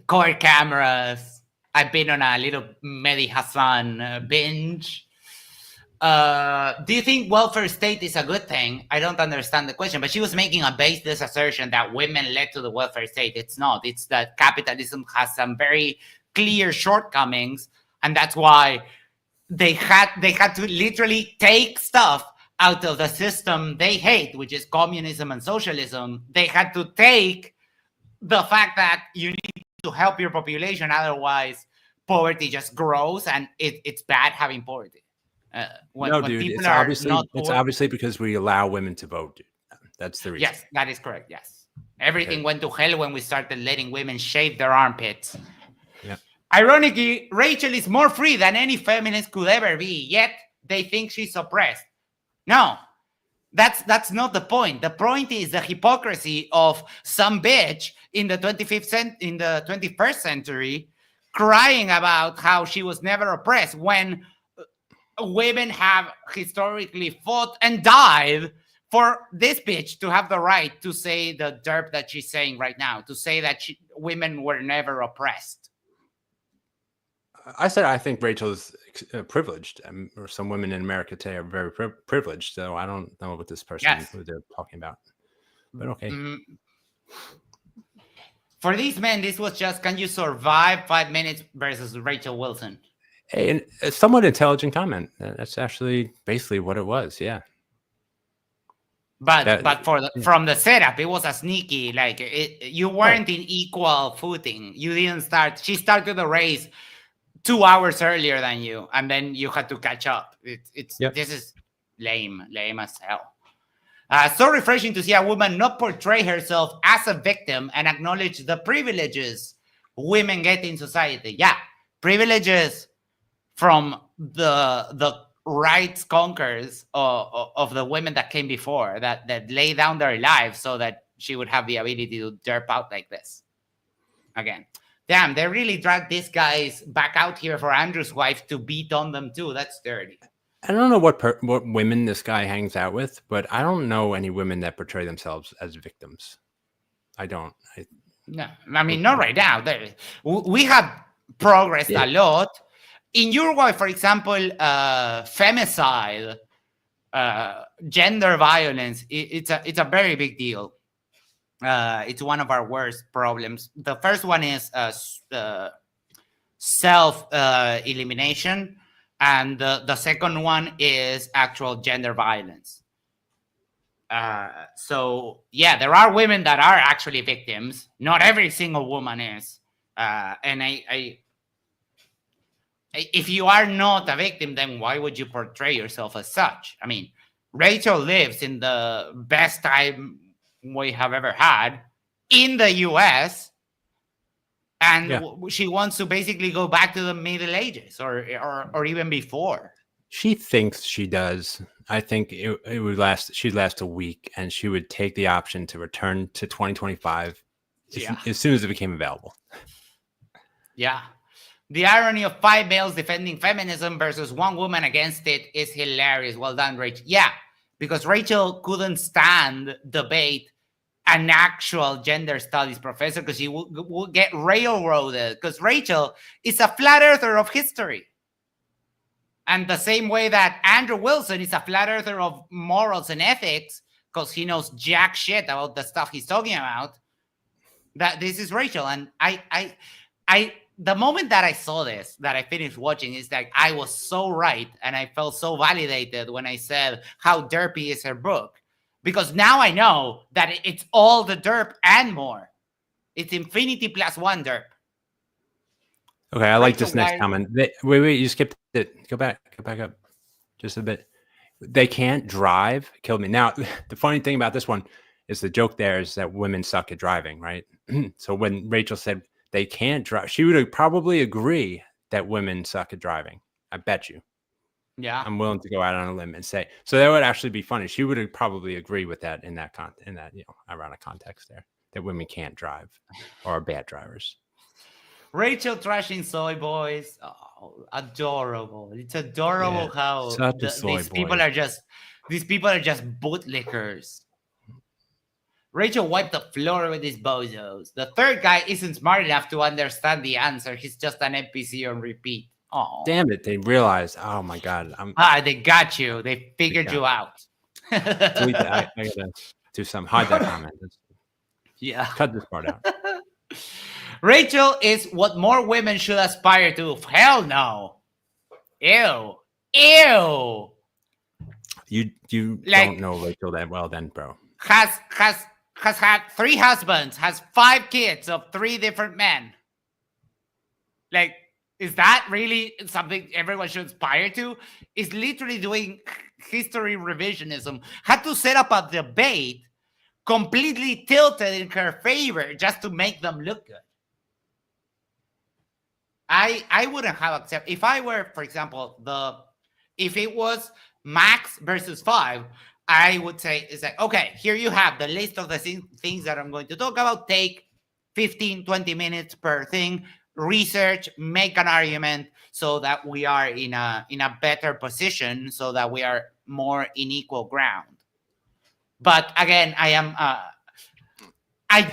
Core cameras. I've been on a little Mehdi Hassan binge. Do you think welfare state is a good thing? I don't understand the question, but she was making a baseless assertion that women led to the welfare state. It's not. It's that capitalism has some very clear shortcomings, and that's why they had to literally take stuff out of the system they hate, which is communism and socialism. They had to take the fact that you need to help your population, otherwise poverty just grows, and it's bad having poverty. When dude, people it's are obviously because we allow women to vote, dude. That's the reason. Yes, that is correct. Yes, everything went to hell when we started letting women shave their armpits. Yeah. Ironically, Rachel is more free than any feminist could ever be, yet they think she's oppressed. No, that's not the point. The point is the hypocrisy of some bitch in the 21st century crying about how she was never oppressed when women have historically fought and died for this bitch to have the right to say the derp that she's saying right now, to say that women were never oppressed. I said I think Rachel is privileged, or some women in America today are very privileged. So I don't know what this person who they're talking about, but okay. For these men, this was just, can you survive 5 minutes versus Rachel Wilson? Hey, and a somewhat intelligent comment. That's actually basically what it was. Yeah. But from the setup, it was a sneaky, like you weren't in equal footing. You didn't start. She started the race 2 hours earlier than you, and then you had to catch up. This is lame as hell. So refreshing to see a woman not portray herself as a victim and acknowledge the privileges women get in society. Yeah, privileges from the rights conquerors of the women that came before, that lay down their lives so that she would have the ability to derp out like this. Again, damn, they really dragged these guys back out here for Andrew's wife to beat on them too. That's dirty. I don't know what women this guy hangs out with, but I don't know any women that portray themselves as victims. I don't. No, I mean, not right now. We have progressed a lot. In Uruguay, for example, femicide, gender violence, it's a very big deal. It's one of our worst problems. The first one is self-elimination, and the second one is actual gender violence. So, yeah, there are women that are actually victims. Not every single woman is. And if you are not a victim, then why would you portray yourself as such? I mean, Rachel lives in the best time we have ever had in the US, and she wants to basically go back to the Middle Ages or even before. She thinks she does. I think it would last. She'd last a week, and she would take the option to return to 2025 as soon as it became available. Yeah. The irony of 5 males defending feminism versus 1 woman against it is hilarious. Well done, Rachel. Yeah, because Rachel couldn't stand debate an actual gender studies professor because she will get railroaded, because Rachel is a flat earther of history. And the same way that Andrew Wilson is a flat earther of morals and ethics because he knows jack shit about the stuff he's talking about, that this is Rachel. And the moment that I saw this, that I finished watching, is that I was so right, and I felt so validated when I said how derpy is her book, because now I know that it's all the derp and more. It's infinity plus one derp. Okay, I like Rachel this next White- comment. Wait, you skipped it. Go back up just a bit. They can't drive. Killed me. Now, the funny thing about this one is the joke there is that women suck at driving, right? So when Rachel said they can't drive, she would probably agree that women suck at driving. I bet you. Yeah. I'm willing to go out on a limb and say so. That would actually be funny. She would probably agree with that in that ironic context there, that women can't drive or are bad drivers. Rachel trashing soy boys. Oh, adorable. It's adorable how such a soy these boy. people are just bootlickers. Rachel wiped the floor with his bozos. The third guy isn't smart enough to understand the answer. He's just an NPC on repeat. Oh, Damn it! They realized. Oh my god! they got you. They figured you out. Delete that. I gotta do something. Hide that comment. Yeah. Cut this part out. Rachel is what more women should aspire to. Hell no. Ew. You don't know Rachel that well, then, bro. Has had 3 husbands, has 5 kids of 3 different men. Like, is that really something everyone should aspire to? Is literally doing history revisionism. Had to set up a debate completely tilted in her favor just to make them look good. I wouldn't have accepted if I were, for example, if it was Max versus 5, I would say it's like, okay, here you have the list of the things that I'm going to talk about. Take 15, 20 minutes per thing, research, make an argument so that we are in a better position, so that we are more in equal ground. But again, I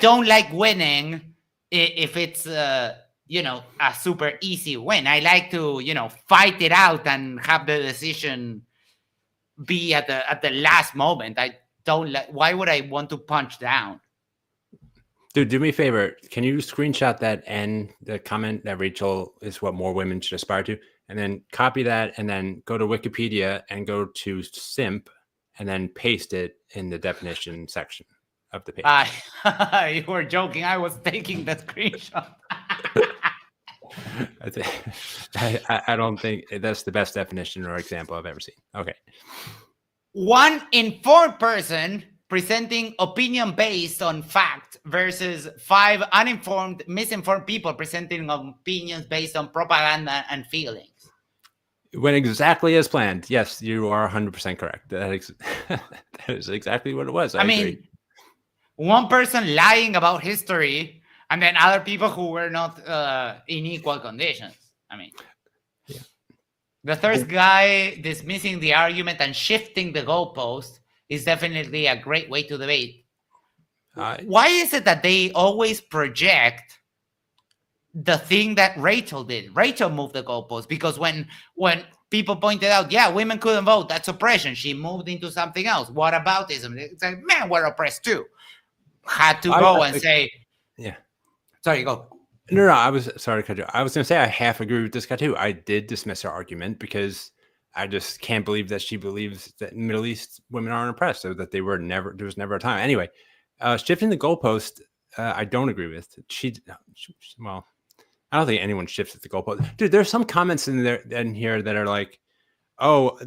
don't like winning if it's a super easy win. I like to fight it out and have the decision be at the last moment. I don't like. Why would I want to punch down? Dude, do me a favor. Can you screenshot that and the comment that Rachel is what more women should aspire to, and then copy that, and then go to Wikipedia and go to simp, and then paste it in the definition section of the page. You were joking. I was taking the screenshot. I don't think that's the best definition or example I've ever seen. Okay. One informed person presenting opinion based on fact versus 5 uninformed, misinformed people presenting opinions based on propaganda and feelings. It went exactly as planned. Yes, you are 100% correct. That is exactly what it was. I agree. mean, one person lying about history and then other people who were not in equal conditions. I mean, yeah. The third guy dismissing the argument and shifting the goalpost is definitely a great way to debate. Why is it that they always project the thing that Rachel did? Rachel moved the goalpost because when people pointed out, yeah, women couldn't vote, that's oppression, she moved into something else. What aboutism? It's like, man, we're oppressed too. Had to go and say, yeah. Sorry, go. No, I was sorry to cut you. I was going to say I half agree with this guy too. I did dismiss her argument because I just can't believe that she believes that in the Middle East women aren't oppressed, or that there was never a time. Anyway, shifting the goalpost, I don't agree with. Well, I don't think anyone shifts the goalpost. Dude, there's some comments in here that are like, oh,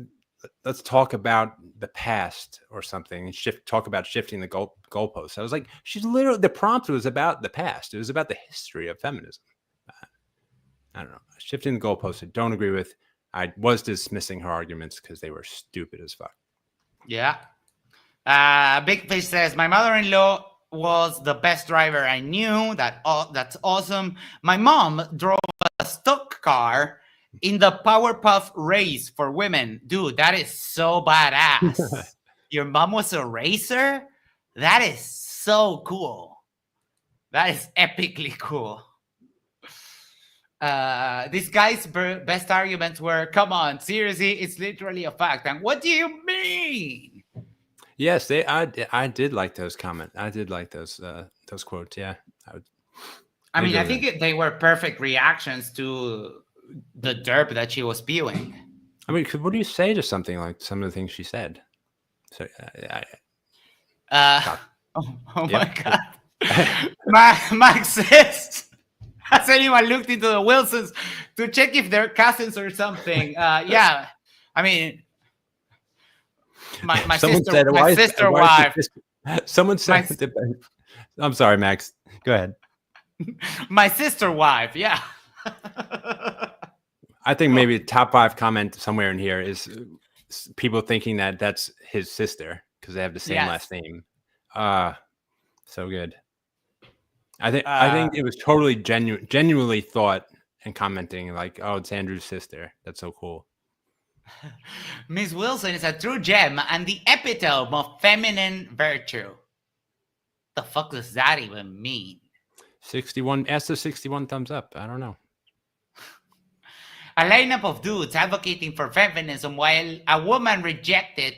let's talk about the past or something, and talk about shifting the goalposts. I was like, the prompt was about the past. It was about the history of feminism. I don't know. Shifting the goalposts, I don't agree with. I was dismissing her arguments because they were stupid as fuck. Yeah. Big Fish says, my mother-in-law was the best driver I knew. That's awesome. My mom drove a stock car in the Powerpuff race for women. Dude, that is so badass. Your mom was a racer? That is so cool. That is epically cool. This guy's best arguments were, come on, seriously, it's literally a fact. And what do you mean? Yes, I did like those comments. I did like those quotes. Yeah. I mean, I think they were perfect reactions to the derp that she was spewing. I mean, what do you say to something like some of the things she said? So Oh, Yep. my God. Max says, has anyone looked into the Wilsons to check if they're cousins or something? Yeah. I mean, my Someone sister, said, my sister wife, someone said, I'm sorry, Max. Go ahead. my sister wife. Yeah. I think maybe top 5 comment somewhere in here is people thinking that that's his sister because they have the same last name. So good. I think it was totally genuinely thought and commenting like, oh, it's Andrew's sister. That's so cool. Miss Wilson is a true gem and the epitome of feminine virtue. The fuck does that even mean? 61. Ask the 61 thumbs up. I don't know. A lineup of dudes advocating for feminism while a woman rejects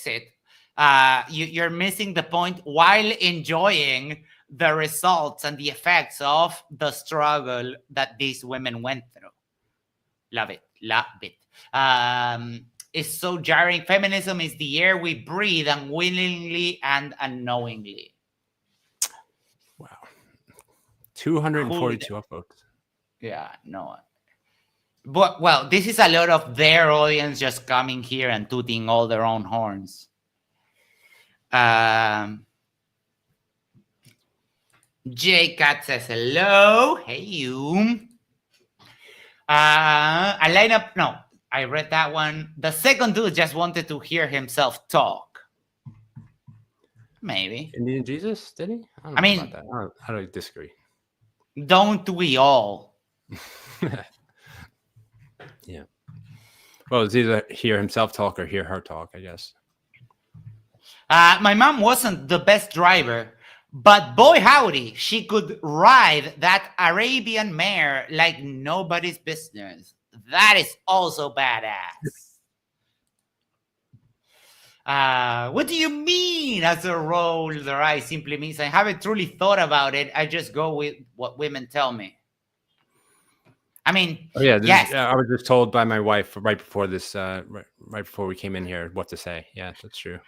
it. You're missing the point while enjoying the results and the effects of the struggle that these women went through. Love it. It's so jarring. Feminism is the air we breathe unwillingly and unknowingly. Wow. 242 upvotes. Yeah, no. But, well, this is a lot of their audience just coming here and tooting all their own horns. J Cat says hello. Hey, you. A lineup. No, I read that one. The second dude just wanted to hear himself talk. Maybe. Indian Jesus, did he? I mean, about that. I don't disagree. Don't we all? Yeah. Well, it's either hear himself talk or hear her talk, I guess. My mom wasn't the best driver, but boy howdy, she could ride that Arabian mare like nobody's business. That is also badass. What do you mean as a roll their eyes simply means I haven't truly thought about it. I just go with what women tell me. I mean, yes. I was just told by my wife right before this, right before we came in here, what to say. Yeah, that's true.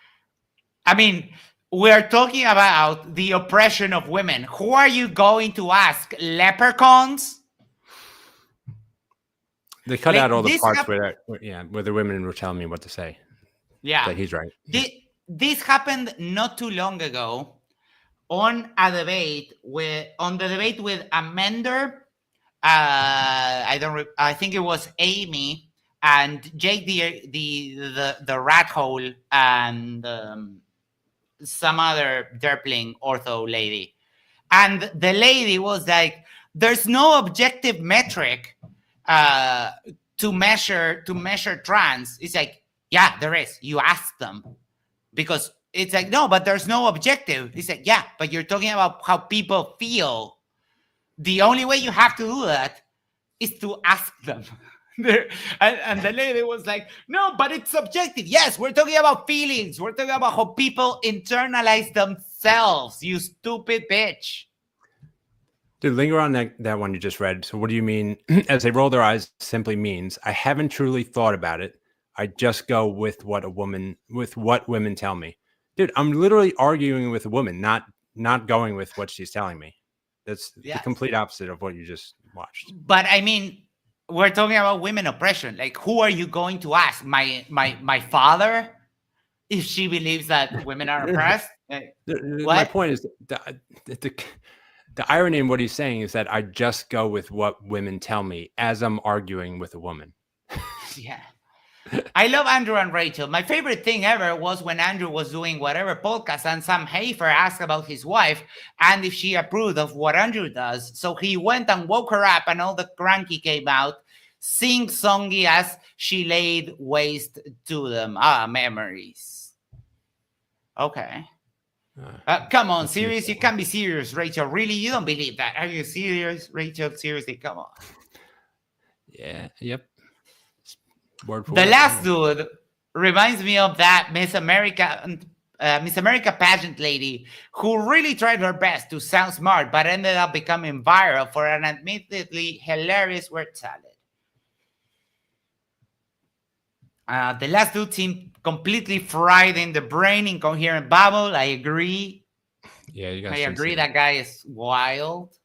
I mean, we're talking about the oppression of women. Who are you going to ask? Leprechauns? They cut out all the parts where the women were telling me what to say. Yeah. That he's right. This happened not too long ago on a debate with Amender. I think it was Amy and Jake the rat hole and some other derpling ortho lady. And the lady was like, there's no objective metric to measure trans. It's like, yeah, there is. You ask them. Because it's like, no, but there's no objective. It's like, yeah, but you're talking about how people feel. The only way you have to do that is to ask them. And the lady was like, no, but it's subjective. Yes, we're talking about feelings. We're talking about how people internalize themselves, you stupid bitch. Dude, linger on that one you just read. So what do you mean? As they roll their eyes simply means I haven't truly thought about it. I just go with what women tell me. Dude, I'm literally arguing with a woman, not going with what she's telling me. That's the complete opposite of what you just watched. But I mean, we're talking about women oppression. Like, who are you going to ask? My father, if she believes that women are oppressed? My point is the irony in what he's saying is that I just go with what women tell me as I'm arguing with a woman. Yeah. I love Andrew and Rachel. My favorite thing ever was when Andrew was doing whatever podcast and Sam Hafer asked about his wife and if she approved of what Andrew does. So he went and woke her up and all the cranky came out, sing-songy as she laid waste to them. Memories. Okay. Come on, serious? You can't be serious, Rachel. Really? You don't believe that? Are you serious, Rachel? Seriously, come on. Yeah, yep. The last dude reminds me of that Miss America pageant lady who really tried her best to sound smart, but ended up becoming viral for an admittedly hilarious word salad. The last dude seemed completely fried in the brain, incoherent babble. I agree. Yeah, you guys I should agree. see That guy is wild.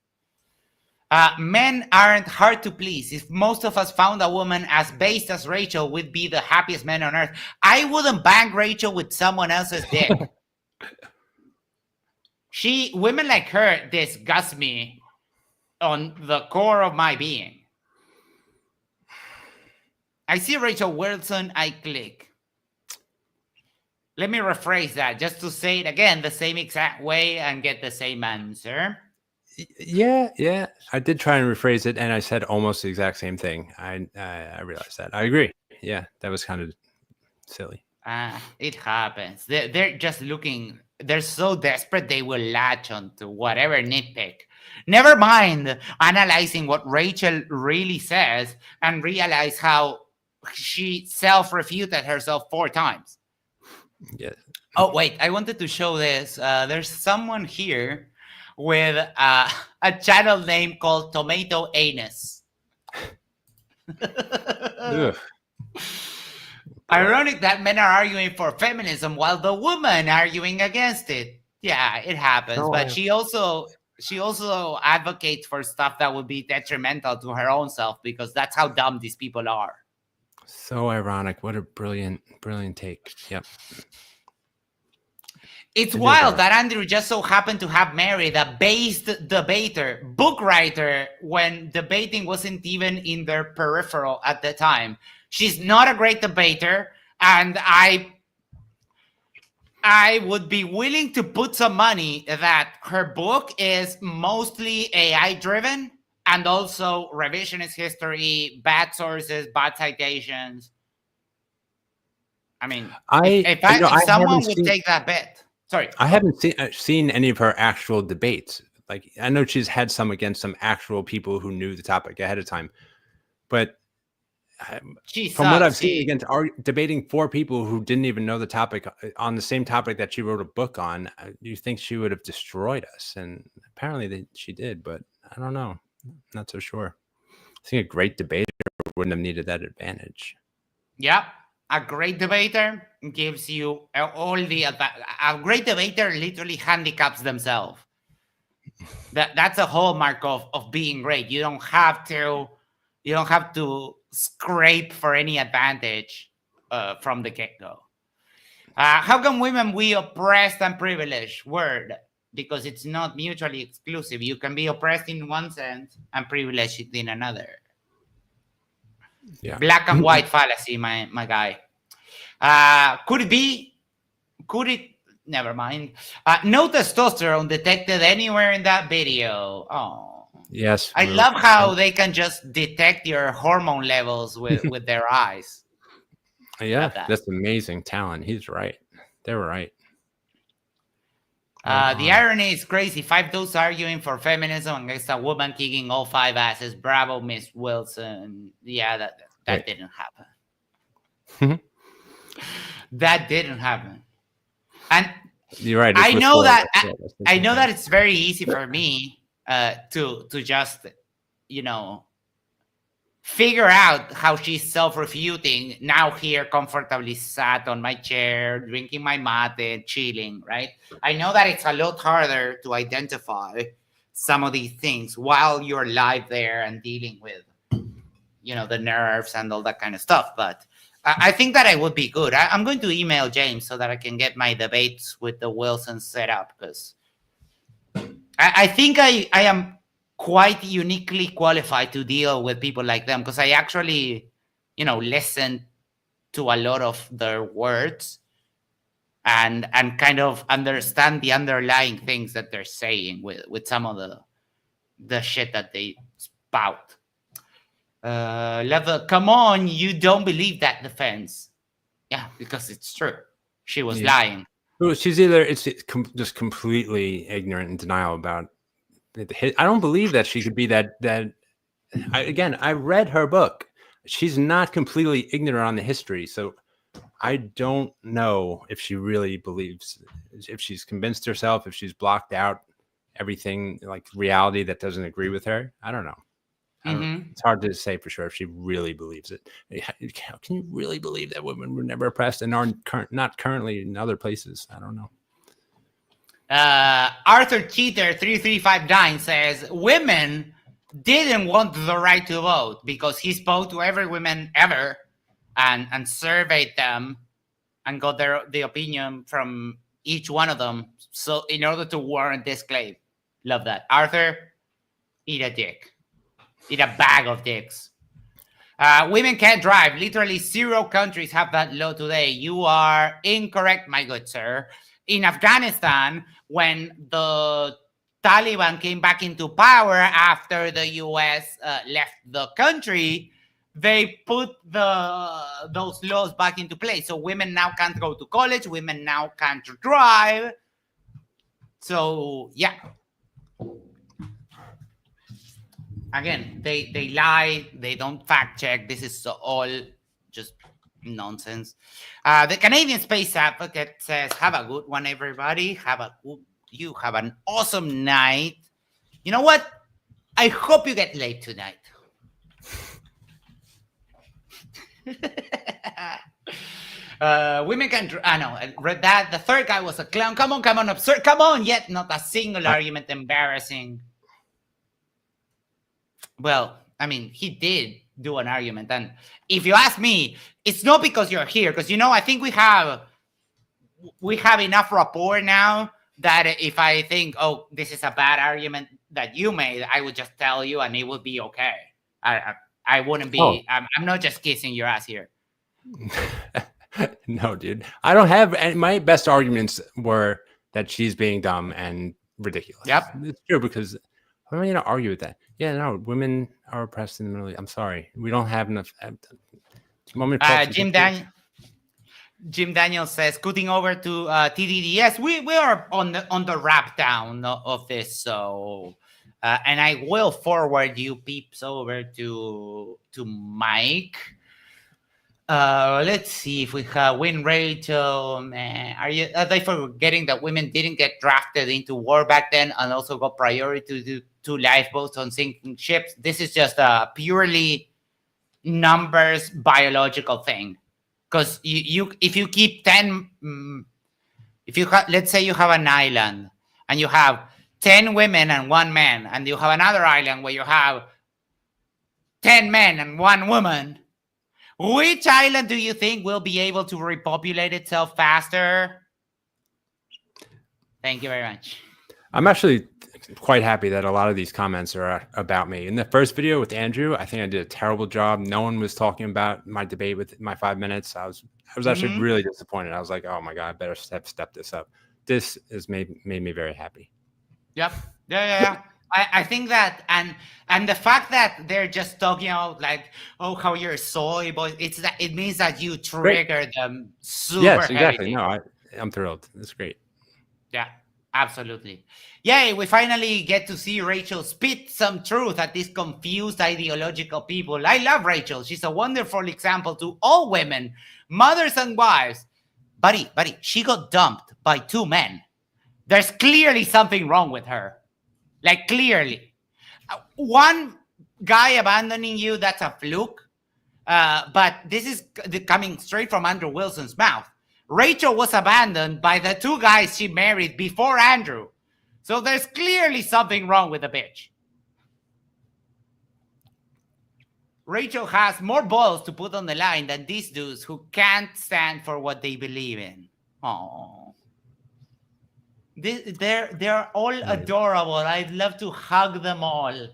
Men aren't hard to please. If most of us found a woman as based as Rachel, we'd be the happiest men on earth. I wouldn't bang Rachel with someone else's dick. Women like her disgust me on the core of my being. I see Rachel Wilson, I click. Let me rephrase that just to say it again the same exact way and get the same answer. Yeah. I did try and rephrase it, and I said almost the exact same thing. I realized that. I agree. Yeah, that was kind of silly. It happens. They're just looking. They're so desperate they will latch onto whatever nitpick. Never mind analyzing what Rachel really says and realize how she self-refuted herself 4 times. Yeah. Oh, wait. I wanted to show this. There's someone here with a channel name called Tomato Anus. Ironic that men are arguing for feminism while the woman arguing against it. Yeah, it happens. But she also advocates for stuff that would be detrimental to her own self because that's how dumb these people are. So ironic. What a brilliant take. Yep. It's wild that Andrew just so happened to have married a based debater, book writer, when debating wasn't even in their peripheral at the time. She's not a great debater, and I would be willing to put some money that her book is mostly AI driven and also revisionist history, bad sources, bad citations. I mean, if someone would take that bet. Sorry, I haven't seen any of her actual debates. Like, I know she's had some against some actual people who knew the topic ahead of time, but from what I've seen, against debating 4 people who didn't even know the topic on the same topic that she wrote a book on, you think she would have destroyed us? And apparently she did, but I don't know. I'm not so sure. I think a great debater wouldn't have needed that advantage. Yeah. A great debater gives you all the a great debater literally handicaps themselves. That's a hallmark of being great. You don't have to scrape for any advantage from the get-go. How come women we oppressed and privileged? Word, because it's not mutually exclusive. You can be oppressed in one sense and privileged in another. Yeah. Black and white fallacy, my guy. Could it be? Could it? Never mind. No testosterone detected anywhere in that video. Oh, yes. I love how they can just detect your hormone levels with their eyes. Yeah, that's amazing talent. He's right. They were right. The irony is crazy. 5 dudes arguing for feminism against a woman kicking all 5 asses. Bravo, Miss Wilson. Yeah, that didn't happen. That didn't happen. And you're right. I know that it's very easy for me to just, figure out how she's self-refuting now here comfortably sat on my chair, drinking my mate, chilling, right? I know that it's a lot harder to identify some of these things while you're live there and dealing with, the nerves and all that kind of stuff. But I think that I would be good. I'm going to email James so that I can get my debates with the Wilson set up, because I think I am quite uniquely qualified to deal with people like them, because I actually, listen to a lot of their words and kind of understand the underlying things that they're saying with some of the shit that they spout. Level, come on, you don't believe that defense. Yeah, because it's true. She was lying. Well, she's either just completely ignorant and denial about it. I don't believe that she could be that. I read her book. She's not completely ignorant on the history, so I don't know if she really believes, if she's convinced herself, if she's blocked out everything like reality that doesn't agree with her. I don't know. It's hard to say for sure if she really believes it. How can you really believe that women were never oppressed and are not currently in other places? I don't know. Arthur Cheater 3359 says women didn't want the right to vote because he spoke to every woman ever and surveyed them and got the opinion from each one of them. So in order to warrant this claim, love that. Arthur, eat a dick. Eat a bag of dicks. Women can't drive. Literally 0 countries have that law today. You are incorrect, my good sir. In Afghanistan, when the Taliban came back into power after the US left the country, they put those laws back into place. So women now can't go to college. Women now can't drive. So, yeah. Again, they lie. They don't fact check. This is all just nonsense. The Canadian Space Advocate says, have a good one, everybody. You have an awesome night. You know what? I hope you get laid tonight. Women can. I read that. The third guy was a clown. Come on, absurd. Come on, yet not a single argument embarrassing. Well, I mean, he did do an argument. And if you ask me, it's not because you're here. Because, I think we have enough rapport now that if I think, oh, this is a bad argument that you made, I would just tell you and it would be okay. I wouldn't be. Oh. I'm not just kissing your ass here. No, dude. I don't have any. My best arguments were that she's being dumb and ridiculous. Yep. It's true because I'm going to argue with that. Yeah, no, women are oppressed in the Middle East. I'm sorry. We don't have enough. Jim Daniels says, scooting over to TDD. Yes, we are on the wrap down of this. So, and I will forward you peeps over to Mike. Let's see if we have win Rachel. Man, are they forgetting that women didn't get drafted into war back then and also got priority to lifeboats on sinking ships? This is just a purely numbers biological thing. Because if you keep 10, let's say you have an island and you have 10 women and 1 man, and you have another island where you have 10 men and 1 woman, which island do you think will be able to repopulate itself faster? Thank you very much. I'm actually quite happy that a lot of these comments are about me. In the first video with Andrew, I think I did a terrible job. No one was talking about my debate with my 5 minutes. I was actually really disappointed. I was like, oh my God, I better step this up. This has made me very happy. Yep. Yeah. I think that, and the fact that they're just talking about like, oh, how you're soy boy, it means that you trigger them super. Yes, exactly. Heavy. No, I'm thrilled. It's great. Yeah, absolutely. Yay, we finally get to see Rachel spit some truth at these confused ideological people. I love Rachel. She's a wonderful example to all women, mothers and wives. Buddy, she got dumped by 2 men. There's clearly something wrong with her. Like, clearly. One guy abandoning you, that's a fluke. But this is coming straight from Andrew Wilson's mouth. Rachel was abandoned by the 2 guys she married before Andrew. So there's clearly something wrong with the bitch. Rachel has more balls to put on the line than these dudes who can't stand for what they believe in. Oh. They're all adorable. I'd love to hug them all.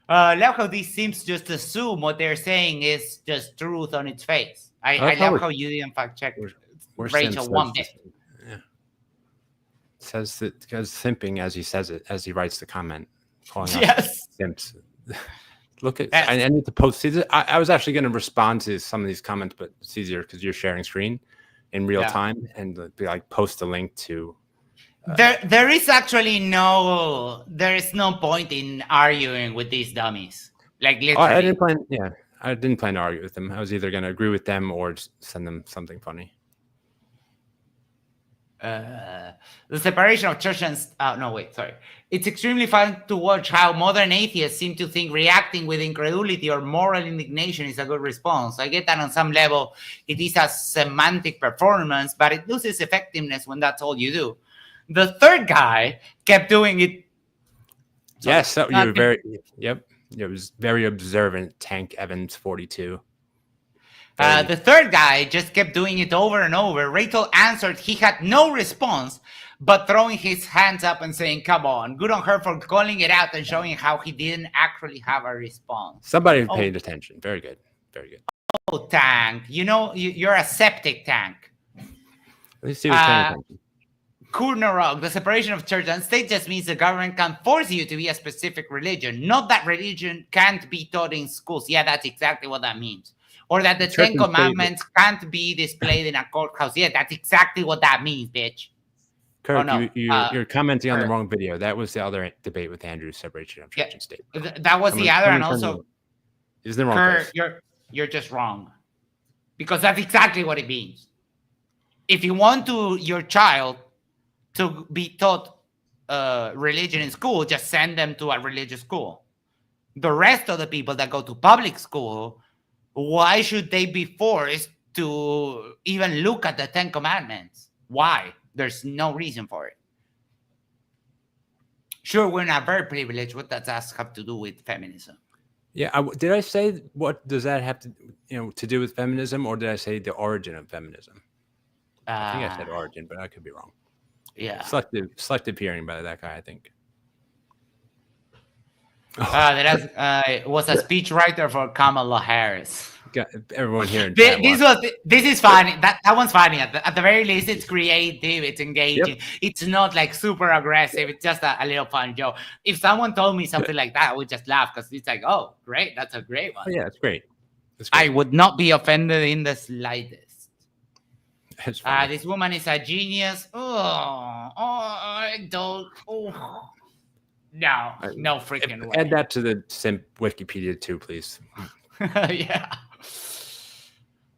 Love how this seems just assume what they're saying is just truth on its face. I love how you didn't fact check Rachel one bit. Yeah. Says that because simping as he says it, as he writes the comment, calling out simps. Look at I need to post. I was actually going to respond to some of these comments, but it's easier because you're sharing screen in real time and be like post a link to. There is actually no point in arguing with these dummies. Like literally. I didn't plan to argue with them. I was either going to agree with them or just send them something funny. The separation of church and no, wait, sorry. It's extremely fun to watch how modern atheists seem to think reacting with incredulity or moral indignation is a good response. I get that on some level it is a semantic performance, but it loses effectiveness when that's all you do. The third guy kept doing it. Yes, so you were very. Yep, it was very observant. Tank Evans 42. The third guy just kept doing it over and over. Rachel answered he had no response, but throwing his hands up and saying, "Come on, good on her for calling it out and showing how he didn't actually have a response." Somebody paid attention. Very good. Very good. Oh, Tank, you know, you're a septic tank. Let's see what's paying attention. Kurnorog, the separation of church and state just means the government can force you to be a specific religion, not that religion can't be taught in schools. Yeah, that's exactly what that means. Or that the Ten Commandments can't be displayed in a courthouse. Yeah, that's exactly what that means, bitch. Kirk, you're commenting on the wrong video. That was the other debate with Andrew's separation of church and state. That was the other, and also, is the wrong place. You're just wrong, because that's exactly what it means. If you want your child to be taught religion in school, just send them to a religious school. The rest of the people that go to public school, why should they be forced to even look at the Ten Commandments? Why? There's no reason for it. Sure, we're not very privileged. What does that have to do with feminism? Yeah, did I say what does that have to to do with feminism, or did I say the origin of feminism? I think I said origin, but I could be wrong. Yeah, selective hearing by that guy, I think. That was a speechwriter for Kamala Harris. Got everyone here. This is funny. That one's funny. At the very least, it's creative. It's engaging. Yep. It's not like super aggressive. It's just a little fun joke. If someone told me something like that, I would just laugh because it's like, oh, great, that's a great one. Oh, yeah, it's great. I would not be offended in the slightest. This woman is a genius. I don't. Oh. No freaking way. Add that to the simp Wikipedia too, please. Yeah.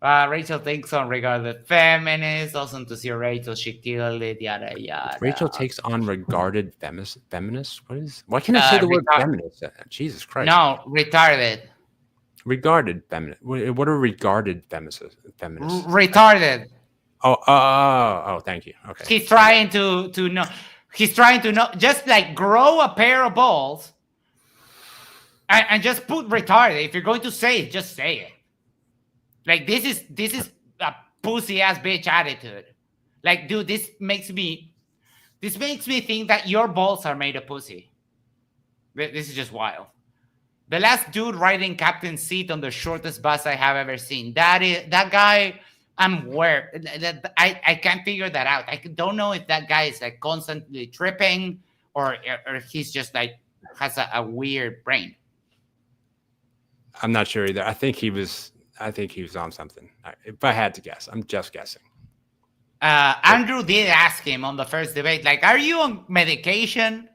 Rachel takes on regarded feminists. Awesome to see Rachel. She killed it. Yada yada. Rachel takes on regarded feminists. Why can't I say the word feminist? Jesus Christ. No, retarded. Regarded feminist. What are regarded feminists? Retarded. Oh, thank you. Okay. He's trying to know. He's trying to know. Just like grow a pair of balls. And just put retarded. If you're going to say it, just say it. Like this is a pussy ass bitch attitude. Like, dude, this makes me think that your balls are made of pussy. This is just wild. The last dude riding captain's seat on the shortest bus I have ever seen. That guy. I'm aware. I can't figure that out. I don't know if that guy is like constantly tripping or if he's just like has a weird brain. I'm not sure either. I think he was on something. If I had to guess, I'm just guessing. Andrew did ask him on the first debate, like, "Are you on medication?"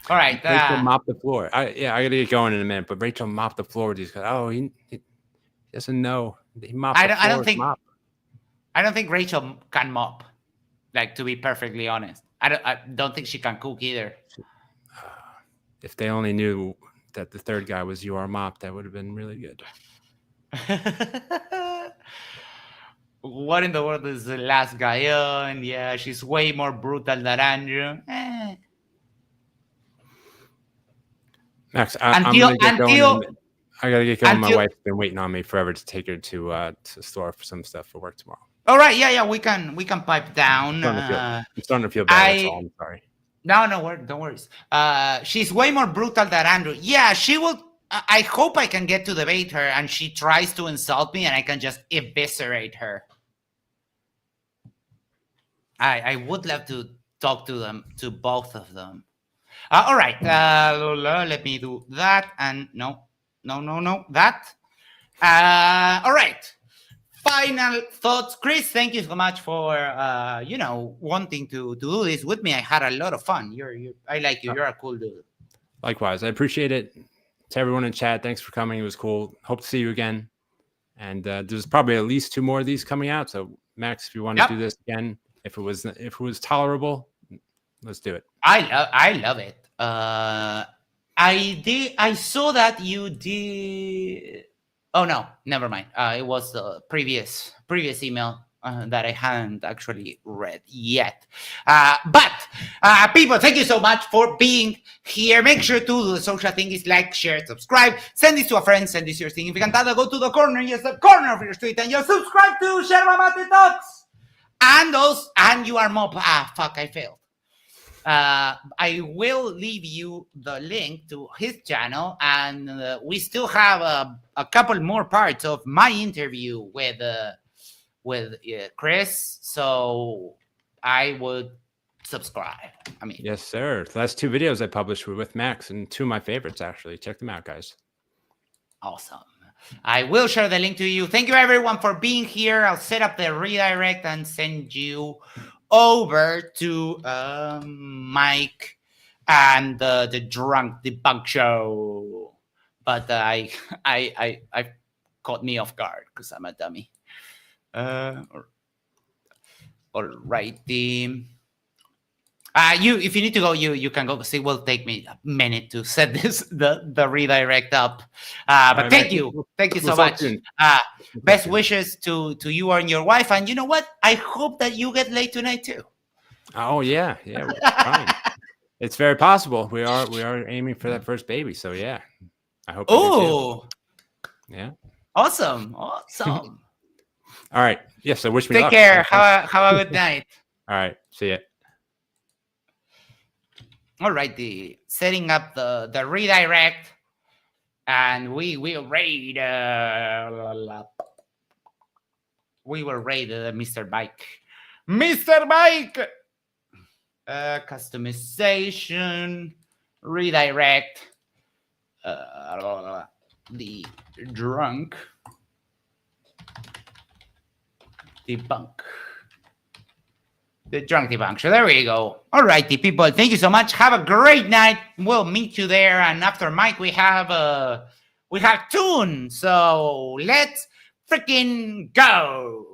All right. Rachel mopped the floor. I gotta get going in a minute. But Rachel mopped the floor with these guys. Oh, he doesn't know. He mopped the floor. I don't think Rachel can mop. Like, to be perfectly honest, I don't think she can cook either. If they only knew that the third guy was your mop, that would have been really good. What in the world is the last guy on? Yeah, she's way more brutal than Andrew. Max, I gotta get going. My wife's been waiting on me forever to take her to the store for some stuff for work tomorrow. All right, yeah, we can pipe down. I'm starting to feel bad. That's all. I'm sorry. No, don't worry. She's way more brutal than Andrew. Yeah, she will. I hope I can get to debate her, and she tries to insult me, and I can just eviscerate her. I would love to talk to both of them. All right, let me do that, and no, that. All right. Final thoughts, Chris. Thank you so much for wanting to do this with me. I had a lot of fun. I like you. You're a cool dude. Likewise, I appreciate it. To everyone in chat, thanks for coming. It was cool. Hope to see you again. And there's probably at least 2 more of these coming out. So Max, if you want to Yep. do this again, if it was tolerable, let's do it. I love it. I saw that you did. Oh no, never mind. It was the previous email that I hadn't actually read yet. But people, thank you so much for being here. Make sure to do the social thing is like, share, subscribe, send this to a friend, send this to your significant other, go to the corner, yes, the corner of your street, and just subscribe to Yerba Mate Talks. And you are mob. Fuck, I failed. I will leave you the link to his channel, and we still have a couple more parts of my interview with Chris. So I would subscribe. I mean, Yes, sir. The last 2 videos I published were with Max, and 2 of my favorites actually. Check them out, guys. awesome. I will share the link to you. Thank you everyone for being here. I'll set up the redirect and send you over to Mike and the Drunk Debunk Show. But I caught me off guard because I'm a dummy. All righty. If you need to go, you can go because it will take me a minute to set the redirect up. But right, thank Mike. you so We'll much. talk soon. Best wishes to you and your wife. And you know what? I hope that you get laid tonight too. Oh yeah, we're trying. It's very possible. We are aiming for that first baby. So yeah, I hope. Oh, yeah. awesome. All right. Yes. So wish me Take luck. care. Have a good night. All right. See ya. All right, setting up the redirect, and we will raid. We will raid Mr. Bike. Mr. Bike. Customization, redirect. The drunk debunk. The Drunk Debunk Show. There we go. All righty, people. Thank you so much. Have a great night. We'll meet you there. And after Mike, we have Toon. So let's freaking go.